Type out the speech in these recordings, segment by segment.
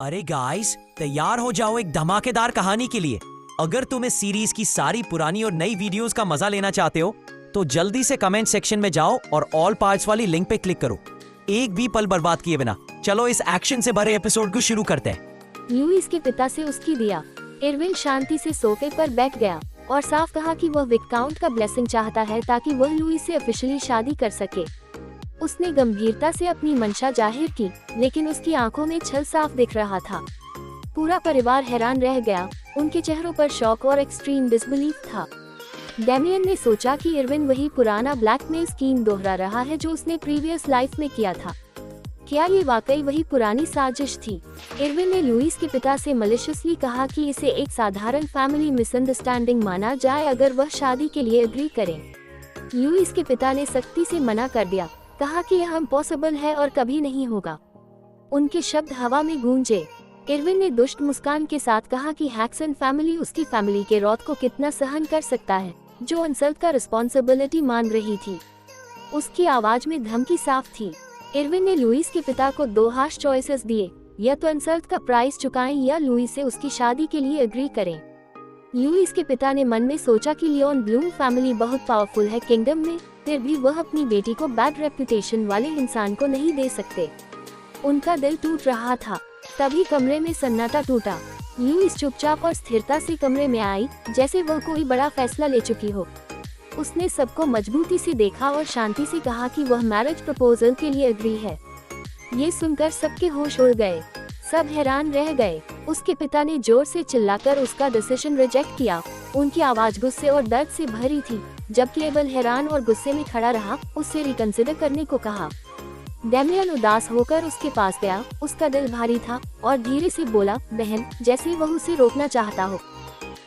अरे गाइस, तैयार हो जाओ एक धमाकेदार कहानी के लिए। अगर तुम इस सीरीज की सारी पुरानी और नई वीडियोस का मजा लेना चाहते हो तो जल्दी से कमेंट सेक्शन में जाओ और ऑल पार्ट्स वाली लिंक पे क्लिक करो। एक भी पल बर्बाद किए बिना चलो इस एक्शन से भरे एपिसोड को शुरू करते हैं। लुइस के पिता से उसकी दिया। इरविन शांति से सोफे पर बैठ गया और साफ कहा कि वह विस्काउंट का ब्लेसिंग चाहता है ताकि वह लुइस से ऑफिशियली शादी कर सके। उसने गंभीरता से अपनी मंशा जाहिर की, लेकिन उसकी आंखों में छल साफ दिख रहा था। पूरा परिवार हैरान रह गया, उनके चेहरों पर शॉक और एक्सट्रीम डिसबिलीफ था। डेमियन ने सोचा कि इरविन वही पुराना ब्लैकमेल स्कीम दोहरा रहा है जो उसने प्रीवियस लाइफ में किया था। क्या ये वाकई वही पुरानी साजिश थी? इरविन ने लुइस के पिता से मलिशियसली कहा कि इसे एक साधारण फैमिली मिसअंडरस्टैंडिंग माना जाए अगर वह शादी के लिए एग्री करें। लुइस के पिता ने सख्ती से मना कर दिया, कहा कि यह इम्पॉसिबल है और कभी नहीं होगा। उनके शब्द हवा में गूंजे। इरविन ने दुष्ट मुस्कान के साथ कहा कि हैक्सन फैमिली उसकी फैमिली के रौब को कितना सहन कर सकता है, जो इंसल्ट का रिस्पॉन्सिबिलिटी मान रही थी। उसकी आवाज में धमकी साफ थी। इरविन ने लुइस के पिता को दो हार्श चॉइसेस दिए, या तो इंसल्ट का प्राइस चुकाएं या लुइस से उसकी शादी के लिए एग्री करें। लुइस के पिता ने मन में सोचा कि लियोन ब्लूम फैमिली बहुत पावरफुल है किंगडम में, फिर भी वह अपनी बेटी को बैड रेपुटेशन वाले इंसान को नहीं दे सकते। उनका दिल टूट रहा था। तभी कमरे में सन्नाटा टूटा। लुइस चुपचाप और स्थिरता से कमरे में आई, जैसे वह कोई बड़ा फैसला ले चुकी हो। उसने सबको मजबूती से देखा और शांति से कहा कि वह मैरिज प्रपोजल के लिए एग्री है। ये सुनकर सबके होश उड़ गए। सब हैरान रह गए। उसके पिता ने जोर से चिल्लाकर उसका डिसीजन रिजेक्ट किया। उनकी आवाज गुस्से और दर्द से भरी थी, जबकि एबल हैरान और गुस्से में खड़ा रहा, उससे रिकंसिडर करने को कहा। डेमियन उदास होकर उसके पास गया। उसका दिल भारी था और धीरे से बोला, बहन, जैसे वह उसे रोकना चाहता हो।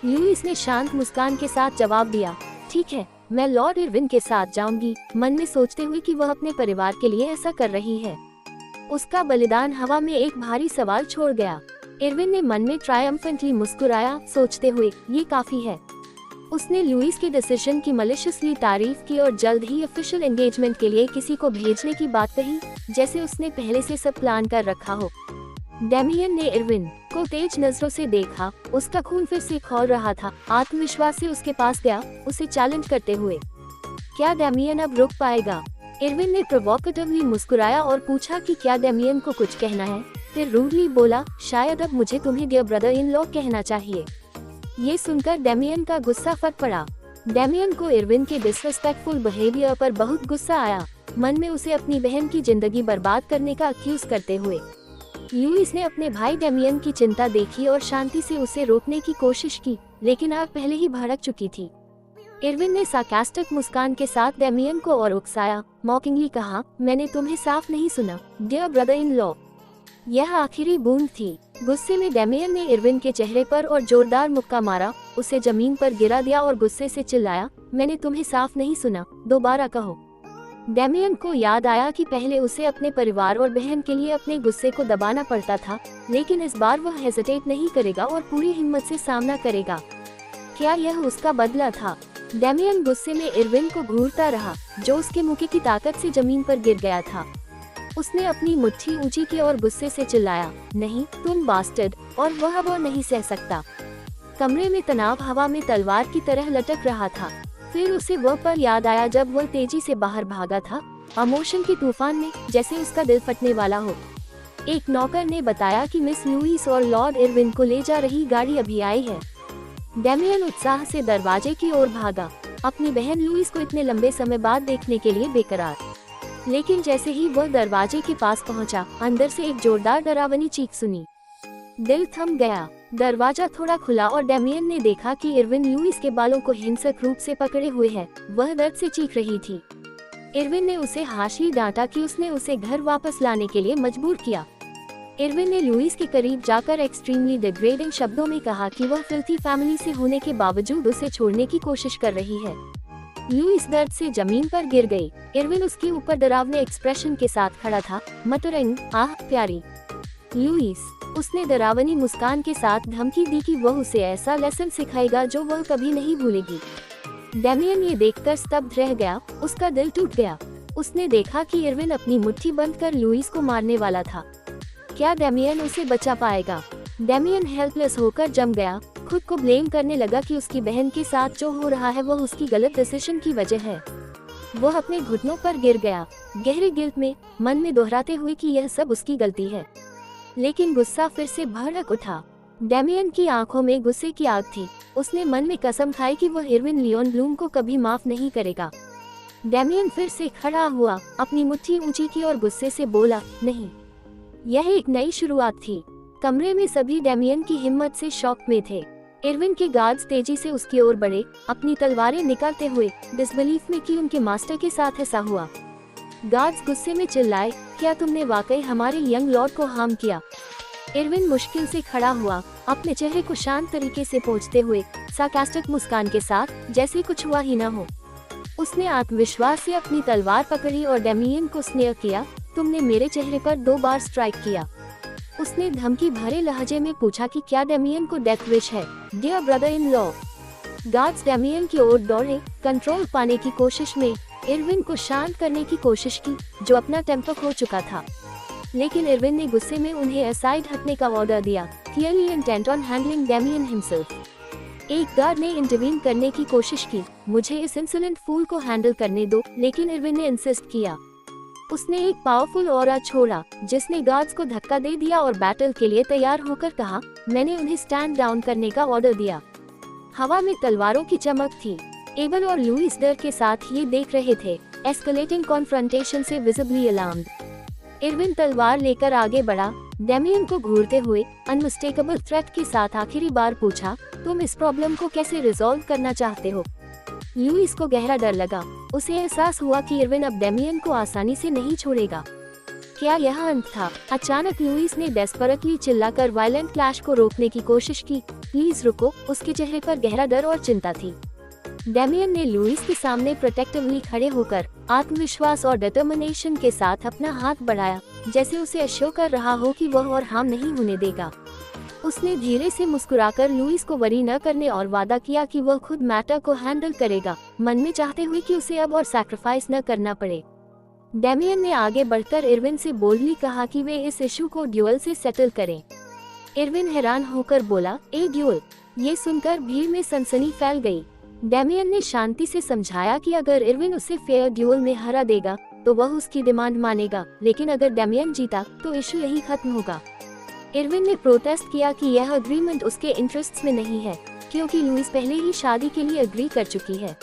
लुइस ने शांत मुस्कान के साथ जवाब दिया, ठीक है, मैं लॉर्ड इरविन के साथ जाऊंगी, मन में सोचते हुए कि वह अपने परिवार के लिए ऐसा कर रही है। उसका बलिदान हवा में एक भारी सवाल छोड़ गया। इरविन ने मन में ट्रायम्फेंटली मुस्कुराया, सोचते हुए, ये काफी है। उसने लुइस के डिसीजन की मलिशियसली तारीफ की और जल्द ही ऑफिशियल एंगेजमेंट के लिए किसी को भेजने की बात कही, जैसे उसने पहले से सब प्लान कर रखा हो। डेमियन ने इरविन को तेज नजरों से देखा। उसका खून फिर से खौल रहा था। आत्मविश्वास से उसके पास गया, उसे चैलेंज करते हुए। क्या डेमियन अब रुक पाएगा? इरविन ने प्रोवोकेटिवली मुस्कुराया और पूछा कि क्या डेमियन को कुछ कहना है। फिर रूडली बोला, शायद अब मुझे तुम्हें डियर ब्रदर इन लॉ कहना चाहिए। ये सुनकर डेमियन का गुस्सा फट पड़ा। डेमियन को इरविन के डिसरिस्पेक्टफुल बिहेवियर पर बहुत गुस्सा आया, मन में उसे अपनी बहन की जिंदगी बर्बाद करने का अक्यूज करते हुए। लुइस ने अपने भाई डेमियन की चिंता देखी और शांति से उसे रोकने की कोशिश की, लेकिन आग पहले ही भड़क चुकी थी। इरविन ने सार्कास्टिक मुस्कान के साथ डेमियन को और उकसाया, मॉकिंगली कहा, मैंने तुम्हें साफ नहीं सुना, डियर ब्रदर इन लॉ। यह आखिरी बूंद थी। गुस्से में डेमियन ने इरविन के चेहरे पर और जोरदार मुक्का मारा, उसे जमीन पर गिरा दिया और गुस्से से चिल्लाया, मैंने तुम्हें साफ नहीं सुना, दोबारा कहो। डेमियन को याद आया कि पहले उसे अपने परिवार और बहन के लिए अपने गुस्से को दबाना पड़ता था, लेकिन इस बार वह हेजिटेट नहीं करेगा और पूरी हिम्मत से सामना करेगा। क्या यह उसका बदला था? डेमियन गुस्से में इरविन को घूरता रहा, जो उसके मुक्के की ताकत से जमीन पर गिर गया था। उसने अपनी मुट्ठी ऊंची की और गुस्से से चिल्लाया, नहीं, तुम बास्टर्ड, और वह अब और नहीं सह सकता। कमरे में तनाव हवा में तलवार की तरह लटक रहा था। फिर उसे वह पल याद आया जब वह तेजी से बाहर भागा था, इमोशन के तूफान में, जैसे उसका दिल फटने वाला हो। एक नौकर ने बताया कि मिस लुइस और लॉर्ड इरविन को ले जा रही गाड़ी अभी आई है। डेमियन उत्साह से दरवाजे की ओर भागा, अपनी बहन लुइस को इतने लंबे समय बाद देखने के लिए बेकरार। लेकिन जैसे ही वह दरवाजे के पास पहुंचा, अंदर से एक जोरदार डरावनी चीख सुनी। दिल थम गया। दरवाजा थोड़ा खुला और डेमियन ने देखा कि इरविन लुइस के बालों को हिंसक रूप से पकड़े हुए है। वह दर्द से चीख रही थी। इरविन ने उसे हार्शली डांटा कि उसने उसे घर वापस लाने के लिए मजबूर किया। इरविन ने लुइस के करीब जाकर एक्सट्रीमली डिग्रेडिंग शब्दों में कहा कि वह फिल्थी फैमिली से होने के बावजूद उसे छोड़ने की कोशिश कर रही है। लुइस दर्द से जमीन पर गिर गई। इरविन उसके ऊपर डरावने एक्सप्रेशन के साथ खड़ा था, मटरिंग, आह प्यारी लुइस। उसने डरावनी मुस्कान के साथ धमकी दी कि वह उसे ऐसा लेसन सिखाएगा जो वह कभी नहीं भूलेगी। डेमियन ये देखकर स्तब्ध रह गया, उसका दिल टूट गया। उसने देखा कि इरविन अपनी मुट्ठी बंद कर लुइस को मारने वाला था। क्या डेमियन उसे बचा पाएगा? डेमियन हेल्पलेस होकर जम गया, खुद को ब्लेम करने लगा कि उसकी बहन के साथ जो हो रहा है वो उसकी गलत डिसीजन की वजह है। वह अपने घुटनों पर गिर गया, गहरे गिल्ट में, मन में दोहराते हुए कि यह सब उसकी गलती है। लेकिन गुस्सा फिर से भड़क उठा। डेमियन की आंखों में गुस्से की आग थी। उसने मन में कसम खाई कि वह इरविन लियोन ब्लूम को कभी माफ नहीं करेगा। डेमियन फिर से खड़ा हुआ, अपनी मुट्ठी ऊंची की और गुस्से से बोला, नहीं। यह एक नई शुरुआत थी। कमरे में सभी डेमियन की हिम्मत से शॉक में थे। इरविन के गार्ड्स तेजी से उसकी ओर बढ़े, अपनी तलवारें निकालते हुए, डिसबिलीफ में कि उनके मास्टर के साथ ऐसा हुआ। गार्ड्स गुस्से में चिल्लाए, क्या तुमने वाकई हमारे यंग लॉर्ड को हार्म किया? इरविन मुश्किल से खड़ा हुआ, अपने चेहरे को शांत तरीके से पोंछते हुए, सार्कास्टिक मुस्कान के साथ, जैसे कुछ हुआ ही न हो। उसने आत्मविश्वास से अपनी तलवार पकड़ी और डेमियन को स्नेह किया, तुमने मेरे चेहरे पर 2 बार स्ट्राइक किया। उसने धमकी भरे लहजे में पूछा कि क्या डेमियन को डेथ विश है, dear brother in law. Guards Damian की ओर दौड़े, कंट्रोल पाने की कोशिश में, इरविन को शांत करने की कोशिश की, जो अपना टेम्पर खो चुका था। लेकिन इरविन ने गुस्से में उन्हें असाइड हटने का ऑर्डर दिया, clearly intent on handling Damian himself. एक गार्ड ने इंटरवीन करने की कोशिश की, मुझे इस इंसोलेंट फूल को हैंडल करने दो, लेकिन इरविन ने इंसिस्ट किया। उसने एक पावरफुल ऑरा छोड़ा, जिसने गार्ड्स को धक्का दे दिया और बैटल के लिए तैयार होकर कहा, मैंने उन्हें स्टैंड डाउन करने का ऑर्डर दिया। हवा में तलवारों की चमक थी। एबल और लुइस डर के साथ ये देख रहे थे, एस्केलेटिंग कॉन्फ्रंटेशन से विजिबली अलार्म्ड। इरविन तलवार लेकर आगे बढ़ा, डेमियन को घूरते हुए, अनमिस्टेकेबल थ्रेट के साथ आखिरी बार पूछा, तुम इस प्रॉब्लम को कैसे रिजॉल्व करना चाहते हो? लुइस को गहरा डर लगा। उसे एहसास हुआ कि इरविन अब डेमियन को आसानी से नहीं छोड़ेगा। क्या यह अंत था? अचानक लुइस ने डेस्परेटली चिल्लाकर वायलेंट क्लैश को रोकने की कोशिश की, प्लीज रुको। उसके चेहरे पर गहरा डर और चिंता थी। डेमियन ने लुइस के सामने प्रोटेक्टिवली खड़े होकर, आत्मविश्वास और डिटर्मिनेशन के साथ अपना हाथ बढ़ाया, जैसे उसे अश्योर कर रहा हो कि वह और हार्म नहीं होने देगा। उसने धीरे से मुस्कुराकर लुइस को वरी न करने और वादा किया कि वह खुद मैटर को हैंडल करेगा, मन में चाहते हुए कि उसे अब और सैक्रिफाइस न करना पड़े। डेमियन ने आगे बढ़कर इरविन से बोल्डली कहा कि वे इस इशू को ड्यूअल से सेटल करें। इरविन हैरान होकर बोला, ए ड्यूअल? ये सुनकर भीड़ में सनसनी फैल गई। डेमियन ने शांति से समझाया कि अगर इरविन उसे फेयर ड्यूअल में हरा देगा तो वह उसकी डिमांड मानेगा, लेकिन अगर डेमियन जीता तो इशू यही खत्म होगा। इरविन ने प्रोटेस्ट किया कि यह अग्रीमेंट उसके इंटरेस्ट्स में नहीं है, क्योंकि लुइस पहले ही शादी के लिए अग्री कर चुकी है।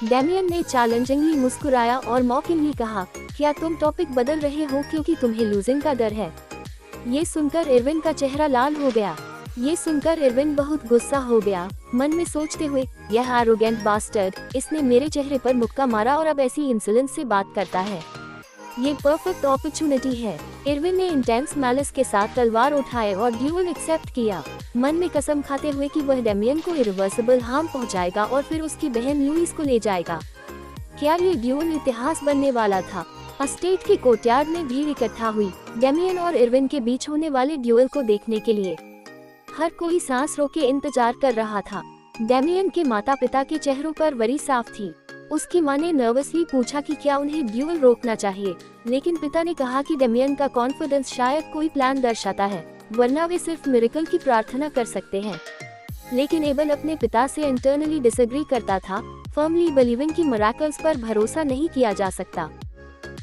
डेमियन ने चैलेंजिंगली मुस्कुराया और मॉकिंगली कहा, क्या तुम टॉपिक बदल रहे हो क्योंकि तुम्हें लूजिंग का डर है? ये सुनकर इरविन का चेहरा लाल हो गया। ये सुनकर इरविन बहुत गुस्सा हो गया, मन में सोचते हुए, यह एरोगेंट बास्टर्ड, इसने मेरे चेहरे पर मुक्का मारा और अब ऐसी इंसोलेंस से बात करता है। ये परफेक्ट अपॉर्चुनिटी है। इरविन ने इंटेंस मैलिस के साथ तलवार उठाए और ड्यूअल एक्सेप्ट किया, मन में कसम खाते हुए कि वह डेमियन को इरिवर्सिबल हार्म पहुंचाएगा और फिर उसकी बहन लुइस को ले जाएगा। क्या ये ड्यूअल इतिहास बनने वाला था? अस्टेट के कोर्टयार्ड में भीड़ इकट्ठा हुई, डेमियन और इरविन के बीच होने वाले ड्यूअल को देखने के लिए। हर कोई सांस रोके इंतजार कर रहा था। डेमियन के माता पिता के चेहरों पर वरी साफ थी। उसकी मां ने नर्वसली पूछा कि क्या उन्हें ड्यूअल रोकना चाहिए, लेकिन पिता ने कहा कि डेमियन का कॉन्फिडेंस शायद कोई प्लान दर्शाता है, वरना वे सिर्फ मिरेकल की प्रार्थना कर सकते हैं। लेकिन एबल अपने पिता से इंटरनली डिसएग्री करता था, फर्मली बिलीविंग कि मिरेकल्स पर भरोसा नहीं किया जा सकता।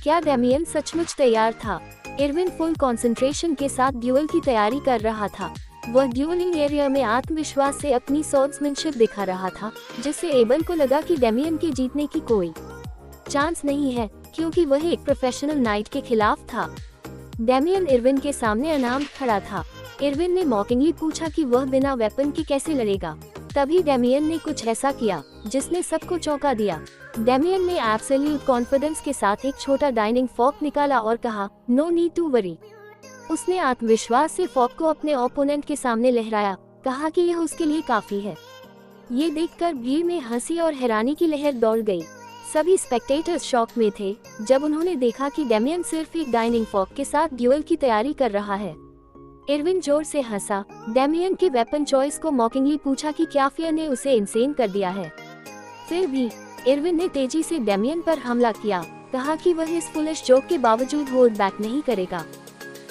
क्या डेमियन सचमुच तैयार था? इरविन फुल कंसंट्रेशन के साथ ड्यूअल की तैयारी कर रहा था। वह ड्यूलिंग एरिया में आत्मविश्वास से अपनी स्वॉर्ड्समैनशिप दिखा रहा था, जिससे एबल को लगा कि डेमियन के जीतने की कोई चांस नहीं है, क्योंकि वह एक प्रोफेशनल नाइट के खिलाफ था। डेमियन इरविन के सामने अनाम खड़ा था। इरविन ने मॉकिंगली पूछा कि वह बिना वेपन के कैसे लड़ेगा। तभी डेमियन ने कुछ ऐसा किया जिसने सबको चौंका दिया। डेमियन ने एब्सोल्यूट कॉन्फिडेंस के साथ एक छोटा डाइनिंग फॉर्क निकाला और कहा, नो नीड टू वरी। उसने आत्मविश्वास से फॉर्क को अपने ओपोनेंट के सामने लहराया, कहा कि यह उसके लिए काफी है। ये देखकर भीड़ में हंसी और हैरानी की लहर दौड़ गई। सभी स्पेक्टेटर्स शॉक में थे जब उन्होंने देखा कि डेमियन सिर्फ एक डाइनिंग फॉर्क के साथ ड्यूअल की तैयारी कर रहा है। इरविन जोर से हंसा, डेमियन के वेपन चॉइस को मॉकिंगली पूछा कि क्या फियर ने उसे इंसेन कर दिया है। फिर भी इरविन ने तेजी से डेमियन पर हमला किया, कहा कि वह इस फुलिश जोक के बावजूद होल्ड बैक नहीं करेगा।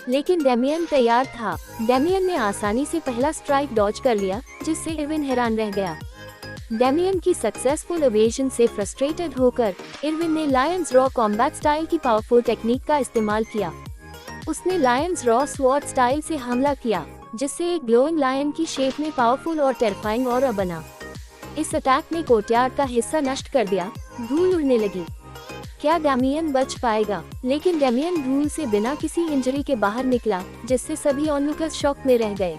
लेकिन डेमियन तैयार था। डेमियन ने आसानी से पहला स्ट्राइक डॉज कर लिया, जिससे इरविन हैरान रह गया। डेमियन की सक्सेसफुल एवेजन से फ्रस्ट्रेटेड होकर इरविन ने लायंस रॉ कॉम्बैट स्टाइल की पावरफुल टेक्निक का इस्तेमाल किया। उसने लायंस रॉ स्वॉर्ड स्टाइल से हमला किया, जिससे एक ग्लोइंग लायन की शेप में पावरफुल और टेरिफाइंग ऑरा बना। इस अटैक ने कोर्टयार्ड का हिस्सा नष्ट कर दिया, धूल उड़ने लगी। क्या डेमियन बच पाएगा? लेकिन डेमियन धूल से बिना किसी इंजरी के बाहर निकला, जिससे सभी ऑनलुकर्स शॉक में रह गए।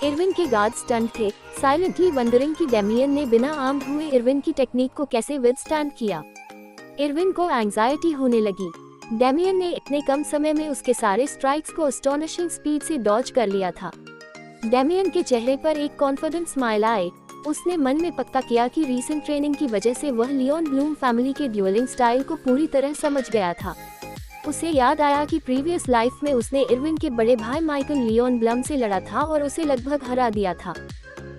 इरविन के गार्ड स्टंट थे, साइलेंटली वंडरिंग कि डेमियन ने बिना आर्म्ड हुए इरविन की टेक्निक को कैसे विदस्टैंड किया। इरविन को एंजाइटी होने लगी। डेमियन ने इतने कम समय में उसके सारे स्ट्राइक्स को एस्टोनिशिंग स्पीड से डॉज कर लिया था। डेमियन के चेहरे पर एक कॉन्फिडेंट स्माइल आए। उसने मन में पक्का किया कि रीसेंट ट्रेनिंग की वजह से वह लियोन ब्लूम फैमिली के ड्यूलिंग स्टाइल को पूरी तरह समझ गया था। उसे याद आया कि प्रीवियस लाइफ में उसने इरविन के बड़े भाई माइकल लियोन ब्लम से लड़ा था और उसे लगभग हरा दिया था।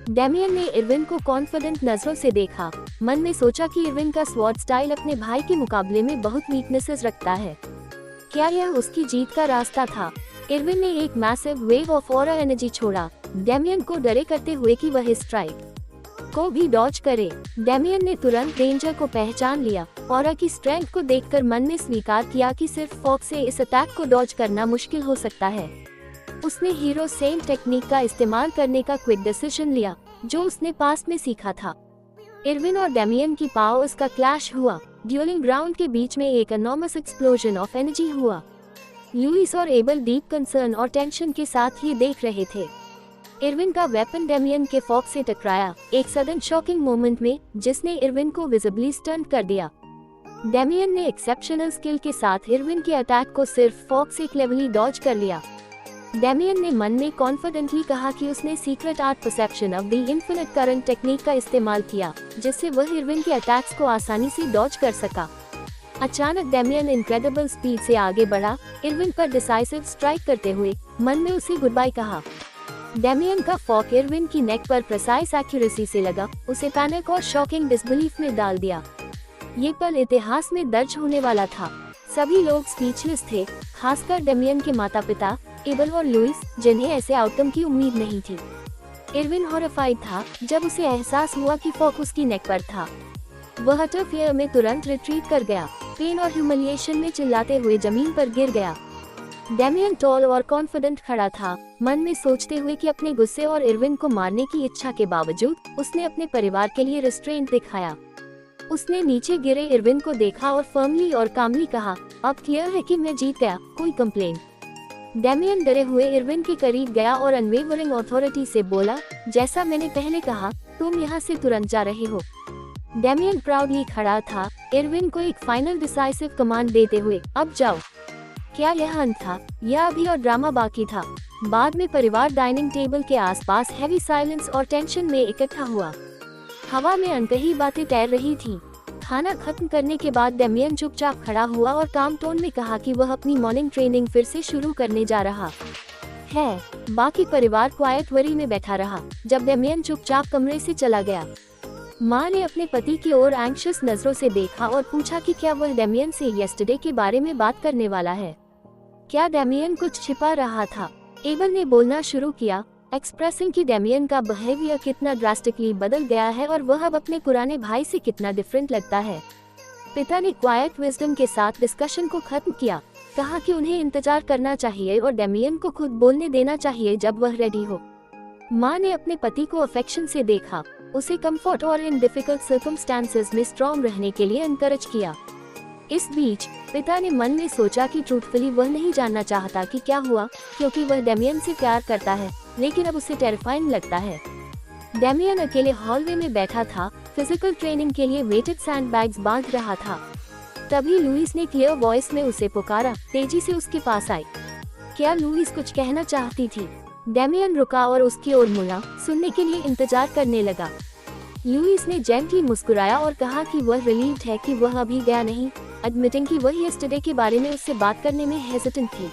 डेमियन ने इरविन को कॉन्फिडेंट नजरों से देखा। मन में सोचा कि इरविन का स्वॉर्ड स्टाइल अपने भाई के मुकाबले में बहुत वीकनेसेस रखता है। क्या यह उसकी जीत का रास्ता था? इरविन ने एक massive wave of aura energy छोड़ा, डेमियन को डरे करते हुए कि वह इस स्ट्राइक को भी डॉज करे। डेमियन ने तुरंत डेंजर को पहचान लिया। ऑरा की स्ट्रेंथ को देखकर मन ने स्वीकार किया कि सिर्फ फॉक्स से इस अटैक को डॉज करना मुश्किल हो सकता है। उसने हीरो सेम टेक्निक का इस्तेमाल करने का क्विक डिसीजन लिया, जो उसने पास्ट में सीखा था। इरविन और डेमियन की पावर्स का क्लैश हुआ। ड्यूलिंग ग्राउंड के बीच में एक एनॉर्मस एक्सप्लोजन ऑफ एनर्जी हुआ। लुइस और एबल डीप कंसर्न और टेंशन के साथ ये देख रहे थे। इरविन का वेपन डेमियन के फॉक्स से टकराया, एक सडन शॉकिंग मोमेंट में, जिसने इरविन को विजिबली स्टंट कर दिया। डेमियन ने एक्सेप्शनल स्किल के साथ इरविन के अटैक को सिर्फ फॉक्स से क्लेवरली डॉज कर लिया। डेमियन ने मन में कॉन्फिडेंटली कहा कि उसने secret art perception of the infinite current technique का इस्तेमाल किया, जिससे वह इरविन के अटैक्स को आसानी से डॉज कर सका। अचानक डेमियन इनक्रेडिबल स्पीड से आगे बढ़ा, इरविन पर डिसाइसिव स्ट्राइक करते हुए मन में उसे गुड बाय कहा। डेमियन का फॉक इरविन की नेक पर प्रिसाइज एक्यूरेसी से लगा, उसे पैनिक और शॉकिंग डिसबिलीफ में डाल दिया। ये पल इतिहास में दर्ज होने वाला था। सभी लोग स्पीचलेस थे, खासकर डेमियन के माता पिता एबल और लुइस, जिन्हें ऐसे आउटकम की उम्मीद नहीं थी। इरविन हॉरिफाइड था जब उसे एहसास हुआ कि फॉक उसकी नेक पर था। वह अटर फियर में तुरंत रिट्रीट कर गया, पेन और ह्यूमिलिएशन में चिल्लाते हुए जमीन पर गिर गया। डेमियन टॉल और कॉन्फिडेंट खड़ा था, मन में सोचते हुए कि अपने गुस्से और इरविन को मारने की इच्छा के बावजूद उसने अपने परिवार के लिए रिस्ट्रेंट दिखाया। उसने नीचे गिरे इरविन को देखा और फर्मली और कामली कहा, अब क्लियर है कि मैं जीत गया, कोई कंप्लेन। डेमियन डरे हुए इरविन के करीब गया और अनवेवरिंग अथॉरिटी से बोला, जैसा मैंने पहले कहा, तुम यहाँ से तुरंत जा रहे हो। डेमियन प्राउडली खड़ा था, इरविन को एक फाइनल डिसाइसिव कमांड देते हुए, अब जाओ। क्या यह अंत था या अभी और ड्रामा बाकी था? बाद में परिवार डाइनिंग टेबल के आसपास हैवी साइलेंस और टेंशन में इकट्ठा हुआ। हवा में अनकही बातें तैर रही थीं। खाना खत्म करने के बाद डेमियन चुपचाप खड़ा हुआ और काम टोन में कहा कि वह अपनी मॉर्निंग ट्रेनिंग फिर से शुरू करने जा रहा है। बाकी परिवार क्वाइट वरी में बैठा रहा जब डेमियन चुपचाप कमरे से चला गया। माँ ने अपने पति की ओर एंग्शियस नजरों से देखा और पूछा कि क्या वह डेमियन से यस्टरडे के बारे में बात करने वाला है। क्या डेमियन कुछ छिपा रहा था? एबल ने बोलना शुरू किया, एक्सप्रेसिंग कि डेमियन का बिहेवियर कितना ड्रास्टिकली बदल गया है और वह अब अपने पुराने भाई से कितना डिफरेंट लगता है। पिता ने क्वाइट विजडम के साथ डिस्कशन को खत्म किया, कहा कि उन्हें इंतजार करना चाहिए और डेमियन को खुद बोलने देना चाहिए जब वह रेडी हो। माँ ने अपने पति को अफेक्शन से देखा, उसे कंफर्ट और इन डिफिकल्ट सर्कमस्टेंसेस में स्ट्रॉन्ग रहने के लिए एनकरेज किया। इस बीच पिता ने मन में सोचा कि ट्रूथफुली वह नहीं जानना चाहता कि क्या हुआ, क्योंकि वह डेमियन से प्यार करता है, लेकिन अब उसे टेरिफाइंग लगता है। डेमियन अकेले हॉलवे में बैठा था, फिजिकल ट्रेनिंग के लिए वेटेड सैंडबैग्स बांध रहा था। तभी लुइस ने क्लियर वॉइस में उसे पुकारा, तेजी से उसके पास आई। क्या लुइस कुछ कहना चाहती थी? डेमियन रुका और उसकी ओर मुड़ा, सुनने के लिए इंतजार करने लगा। लुइस ने जेंटली मुस्कुराया और कहा कि वह रिलीव्ड है कि वह अभी गया नहीं, एडमिटिंग कि वह यस्टरडे के बारे में उससे बात करने में हेजिटेंट थी।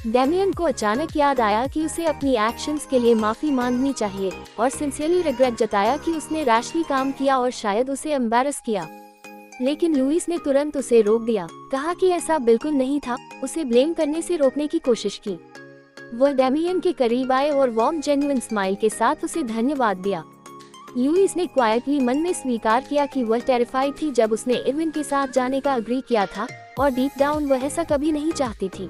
डेमियन को अचानक याद आया कि उसे अपनी एक्शंस के लिए माफी मांगनी चाहिए और सिंसियरली रिग्रेट जताया कि उसने रैशली काम किया और शायद उसे एम्बैरस किया। लेकिन लुइस ने तुरंत उसे रोक दिया, कहा कि ऐसा बिल्कुल नहीं था, उसे ब्लेम करने से रोकने की कोशिश की। वह डेमियन के करीब आए और वार्म जेन्युइन स्माइल के साथ उसे धन्यवाद दिया। लुइस ने क्वाइटली मन में स्वीकार किया कि वह टेरिफाइड थी जब उसने इरविन के साथ जाने का अग्री किया था, और डीप डाउन वह ऐसा कभी नहीं चाहती थी।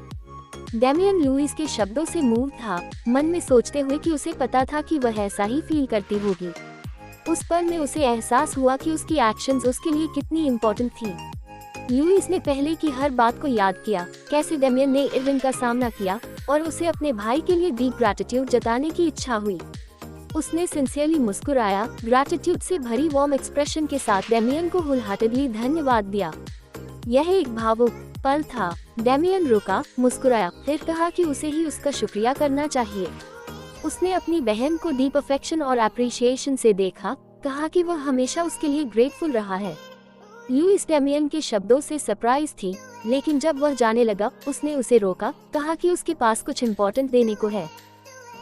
डेमियन लुइस के शब्दों से मूव था, मन में सोचते हुए कि उसे पता था कि वह ऐसा ही फील करती होगी। उस पल में उसे एहसास हुआ कि उसकी एक्शंस उसके लिए कितनी इम्पोर्टेंट थी। लुइस ने पहले की हर बात को याद किया, कैसे डेमियन ने इरविन का सामना किया और उसे अपने भाई के लिए डीप ग्रैटिट्यूड जताने की इच्छा हुई। उसने सिंसियरली मुस्कुराया, ग्रैटिट्यूड से भरी वार्म एक्सप्रेशन के साथ डेमियन को होलहार्टेडली धन्यवाद दिया। यह एक भावुक पल था। डेमियन रुका, मुस्कुराया, फिर कहा कि उसे ही उसका शुक्रिया करना चाहिए। उसने अपनी बहन को डीप अफेक्शन और एप्रिशिएशन से देखा, कहा कि वह हमेशा उसके लिए ग्रेटफुल रहा है। लुइस डेमियन के शब्दों से सरप्राइज थी, लेकिन जब वह जाने लगा, उसने उसे रोका, कहा कि उसके पास कुछ इम्पोर्टेंट देने को है।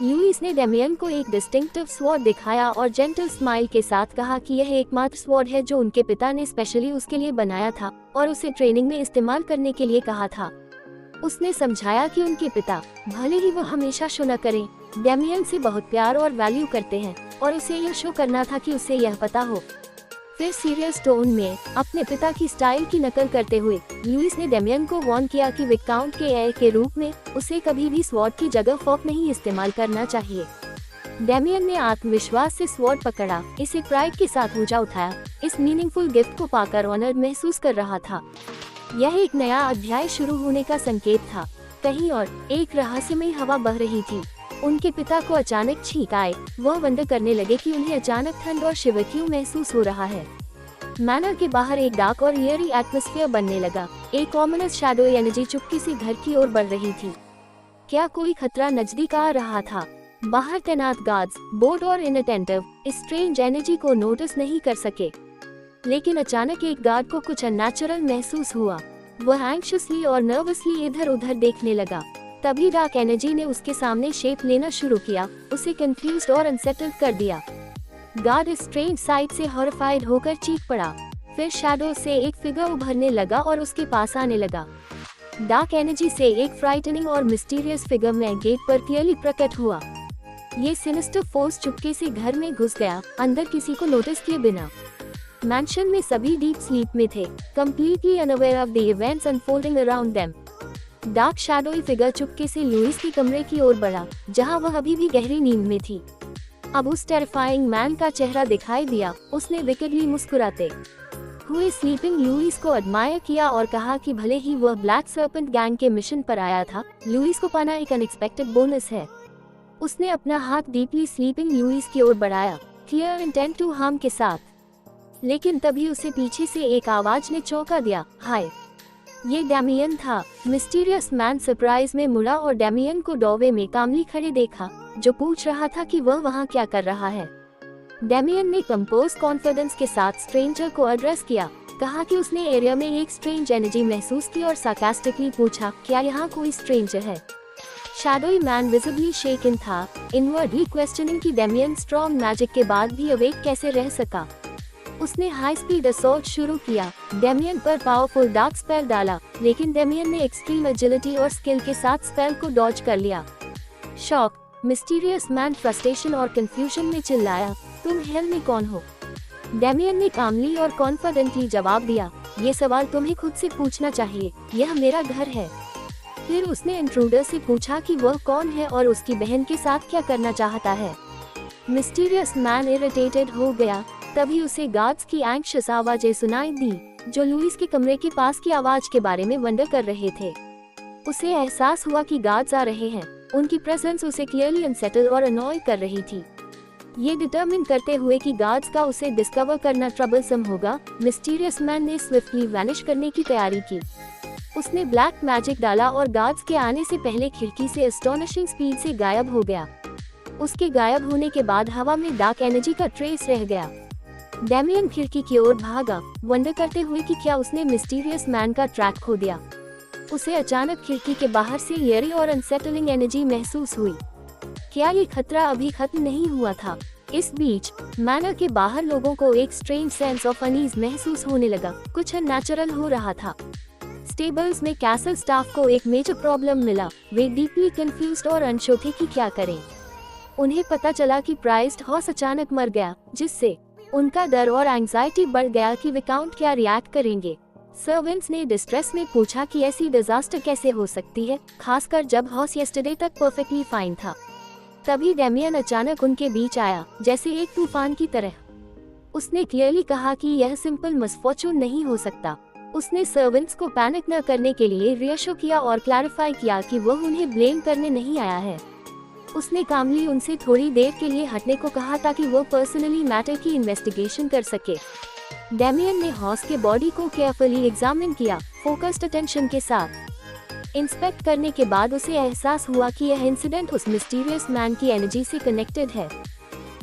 लुइस ने डेमियन को एक डिस्टिंक्टिव स्वॉर्ड दिखाया और जेंटल स्माइल के साथ कहा कि यह एकमात्र स्वॉर्ड है जो उनके पिता ने स्पेशली उसके लिए बनाया था और उसे ट्रेनिंग में इस्तेमाल करने के लिए कहा था। उसने समझाया कि उनके पिता, भले ही वो हमेशा शो न करें, डेमियन से बहुत प्यार और वैल्यू करते हैं और उसे यह शो करना था कि उसे यह पता हो। फिर सीरियस टोन में अपने पिता की स्टाइल की नकल करते हुए लुइस ने डेमियन को वार्न किया कि विस्काउंट के हेयर के रूप में उसे कभी भी स्वॉर्ड की जगह फोर्क नहीं इस्तेमाल करना चाहिए। डेमियन ने आत्मविश्वास से स्वॉर्ड पकड़ा, इसे प्राइड के साथ ऊंचा उठाया। इस मीनिंगफुल गिफ्ट को पाकर ऑनर महसूस कर रहा था। यह एक नया अध्याय शुरू होने का संकेत था। कहीं और एक रहस्यमय हवा बह रही थी। उनके पिता को अचानक छींक आए। वह वंडर करने लगे कि उन्हें अचानक ठंड और शिवर क्यों महसूस हो रहा है। मैनर के बाहर एक डार्क और ईयरी एटमॉस्फेयर बनने लगा। एक ऑमिनस शैडोई एनर्जी चुपके से घर की ओर बढ़ रही थी। क्या कोई खतरा नजदीक आ रहा था? बाहर तैनात गार्ड्स, बोर्ड और इनअटेंटिव इस स्ट्रेंज एनर्जी को नोटिस नहीं कर सके, लेकिन अचानक एक गार्ड को कुछ अननेचुरल महसूस हुआ। वह एंग्शियसली और नर्वसली इधर उधर देखने लगा। तभी डार्क एनर्जी ने उसके सामने शेप लेना शुरू किया, उसे कंफ्यूज्ड और अनसेटल्ड कर दिया। गार्ड इस स्ट्रेंज साइट से हॉरिफाइड होकर चीख पड़ा। फिर शैडो से एक फिगर उभरने लगा और उसके पास आने लगा। डार्क एनर्जी से एक फ्राइटनिंग और मिस्टीरियस फिगर में गेट पर क्लियरली प्रकट हुआ। ये सिनिस्टर फोर्स चुपके से घर में घुस गया, अंदर किसी को नोटिस किए बिना। मैंशन में सभी डीप स्लीप में थे, completely unaware of the events unfolding around them। Dark shadowy figure चुपके से लुइस के कमरे की ओर बढ़ा, जहां वह अभी भी गहरी नींद में थी। अब उस टेरिफाइंग मैन का चेहरा दिखाई दिया। उसने विकेडली मुस्कुराते हुए स्लीपिंग लुइस को एडमायर किया और कहा कि भले ही वह ब्लैक सर्पेंट गैंग के मिशन पर आया था, लुइस को पाना एक अनएक्सपेक्टेड बोनस है। उसने अपना हाथ डीपली स्लीपिंग लुइस की ओर बढ़ाया, क्लियर इंटेंट टू हार्म के साथ। लेकिन तभी उसे पीछे से एक आवाज ने चौंका दिया, हाय। ये डेमियन था। मिस्टीरियस मैन सरप्राइज में मुड़ा और डेमियन को डॉवे में कामली खड़े देखा, जो पूछ रहा था कि वह वहां क्या कर रहा है। डेमियन ने कंपोज कॉन्फिडेंस के साथ स्ट्रेंजर को एड्रेस किया, कहा कि उसने एरिया में एक स्ट्रेंज एनर्जी महसूस की और सार्कास्टिकली पूछा, क्या यहाँ कोई स्ट्रेंजर है? शैडोई मैन विजिबली शेकन था, इनवर्डली क्वेश्चनिंग कि डेमियन स्ट्रॉन्ग मैजिक के बाद भी अवेक कैसे रह सका। उसने हाई स्पीड असॉल्ट शुरू किया, डेमियन पर पावरफुल डार्क स्पेल डाला, लेकिन डेमियन ने एक्सट्रीम एजिलिटी और स्किल के साथ स्पेल को डॉज कर लिया। शॉक, मिस्टीरियस मैन फ्रस्ट्रेशन और कंफ्यूजन में चिल्लाया, तुम हेल में कौन हो? डेमियन ने कामली और कॉन्फिडेंटली जवाब दिया, ये सवाल तुम्हें खुद से पूछना चाहिए, यह मेरा घर है। फिर उसने इंट्रूडर से पूछा कि वह कौन है और उसकी बहन के साथ क्या करना चाहता है। मिस्टीरियस मैन इरिटेटेड हो गया। तभी उसे गार्ड्स की एंग्शियस आवाजें सुनाई दी, जो लुइस के कमरे के पास की आवाज के बारे में वंडर कर रहे थे। उसे एहसास हुआ कि गार्ड्स आ रहे हैं। उनकी प्रेजेंस उसे क्लियरली अनसेटल और अनॉय कर रही थी। ये डिटरमिन करते हुए कि गार्ड्स का उसे डिस्कवर करना ट्रबलसम होगा, मिस्टीरियस मैन ने स्विफ्टली वैनिश करने की तैयारी की। उसने ब्लैक मैजिक डाला और गार्ड्स के आने से पहले खिड़की से एस्टोनिशिंग स्पीड से गायब हो गया। उसके गायब होने के बाद हवा में डार्क एनर्जी का ट्रेस रह गया। डेमियन खिड़की की ओर भागा, वंडर करते हुए कि क्या उसने मिस्टीरियस मैन का ट्रैक खो दिया। उसे अचानक खिड़की के बाहर से ईयरी और अनसेटलिंग एनर्जी महसूस हुई। क्या ये खतरा अभी खत्म नहीं हुआ था? इस बीच मैनर के बाहर लोगों को एक स्ट्रेंज सेंस ऑफ अनईज महसूस होने लगा। कुछ अननेचुरल हो रहा था। स्टेबल्स में कैसल स्टाफ को एक मेजर प्रॉब्लम मिला। वे डीपली कंफ्यूज्ड और अनश्योर थे कि क्या करें। उन्हें पता चला कि प्राइज्ड हॉर्स अचानक मर गया, जिससे उनका डर और एंजाइटी बढ़ गया कि विकाउंट क्या रिएक्ट करेंगे। सर्वेंट्स ने डिस्ट्रेस में पूछा कि ऐसी डिजास्टर कैसे हो सकती है, खासकर जब हॉर्स यस्टरडे तक परफेक्टली फाइन था। तभी डेमियन अचानक उनके बीच आया, जैसे एक तूफान की तरह। उसने क्लियरली कहा कि यह सिंपल मिसफॉर्चून नहीं हो सकता। उसने सर्वेंट्स को पैनिक न करने के लिए रियशो किया और क्लैरिफाई किया कि वह उन्हें ब्लेम करने नहीं आया है। उसने कामली उनसे थोड़ी देर के लिए हटने को कहा ताकि वो पर्सनली मैटर की इन्वेस्टिगेशन कर सके। डेमियन ने हॉर्स के बॉडी को केयरफुली एग्जामिन किया, फोकस्ड अटेंशन के साथ। इंस्पेक्ट करने के बाद उसे एहसास हुआ कि यह इंसिडेंट उस मिस्टीरियस मैन की एनर्जी से कनेक्टेड है।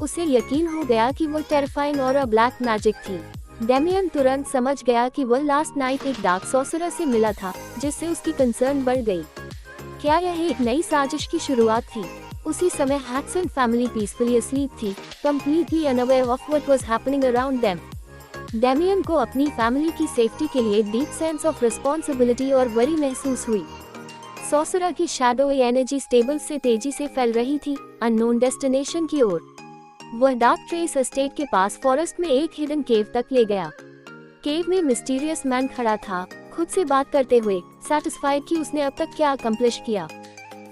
उसे यकीन हो गया कि वो टेरिफाइंग और ब्लैक मैजिक थी। डेमियन तुरंत समझ गया कि वह लास्ट नाइट एक डार्क सॉर्सरर से मिला था, जिससे उसकी कंसर्न बढ़ गई। क्या यह एक नई साजिश की शुरुआत थी? उसी समय हैक्सन फैमिली पीसफुली अस्लीप थी, completely unaware of what was happening around them. Damian को अपनी फैमिली की सेफ्टी के लिए डीप सेंस ऑफ रिस्पॉन्सिबिलिटी और वरी महसूस हुई। सॉर्सरर की शैडोई एनर्जी स्टेबल से तेजी से फैल रही थी, अननोन डेस्टिनेशन की ओर। वह डार्क ट्रेस एस्टेट के पास फॉरेस्ट में एक हिडन केव तक ले गया। केव में मिस्टीरियस मैन खड़ा था, खुद से बात करते हुए, सैटिस्फाइड कि उसने अब तक क्या अकम्प्लिश किया।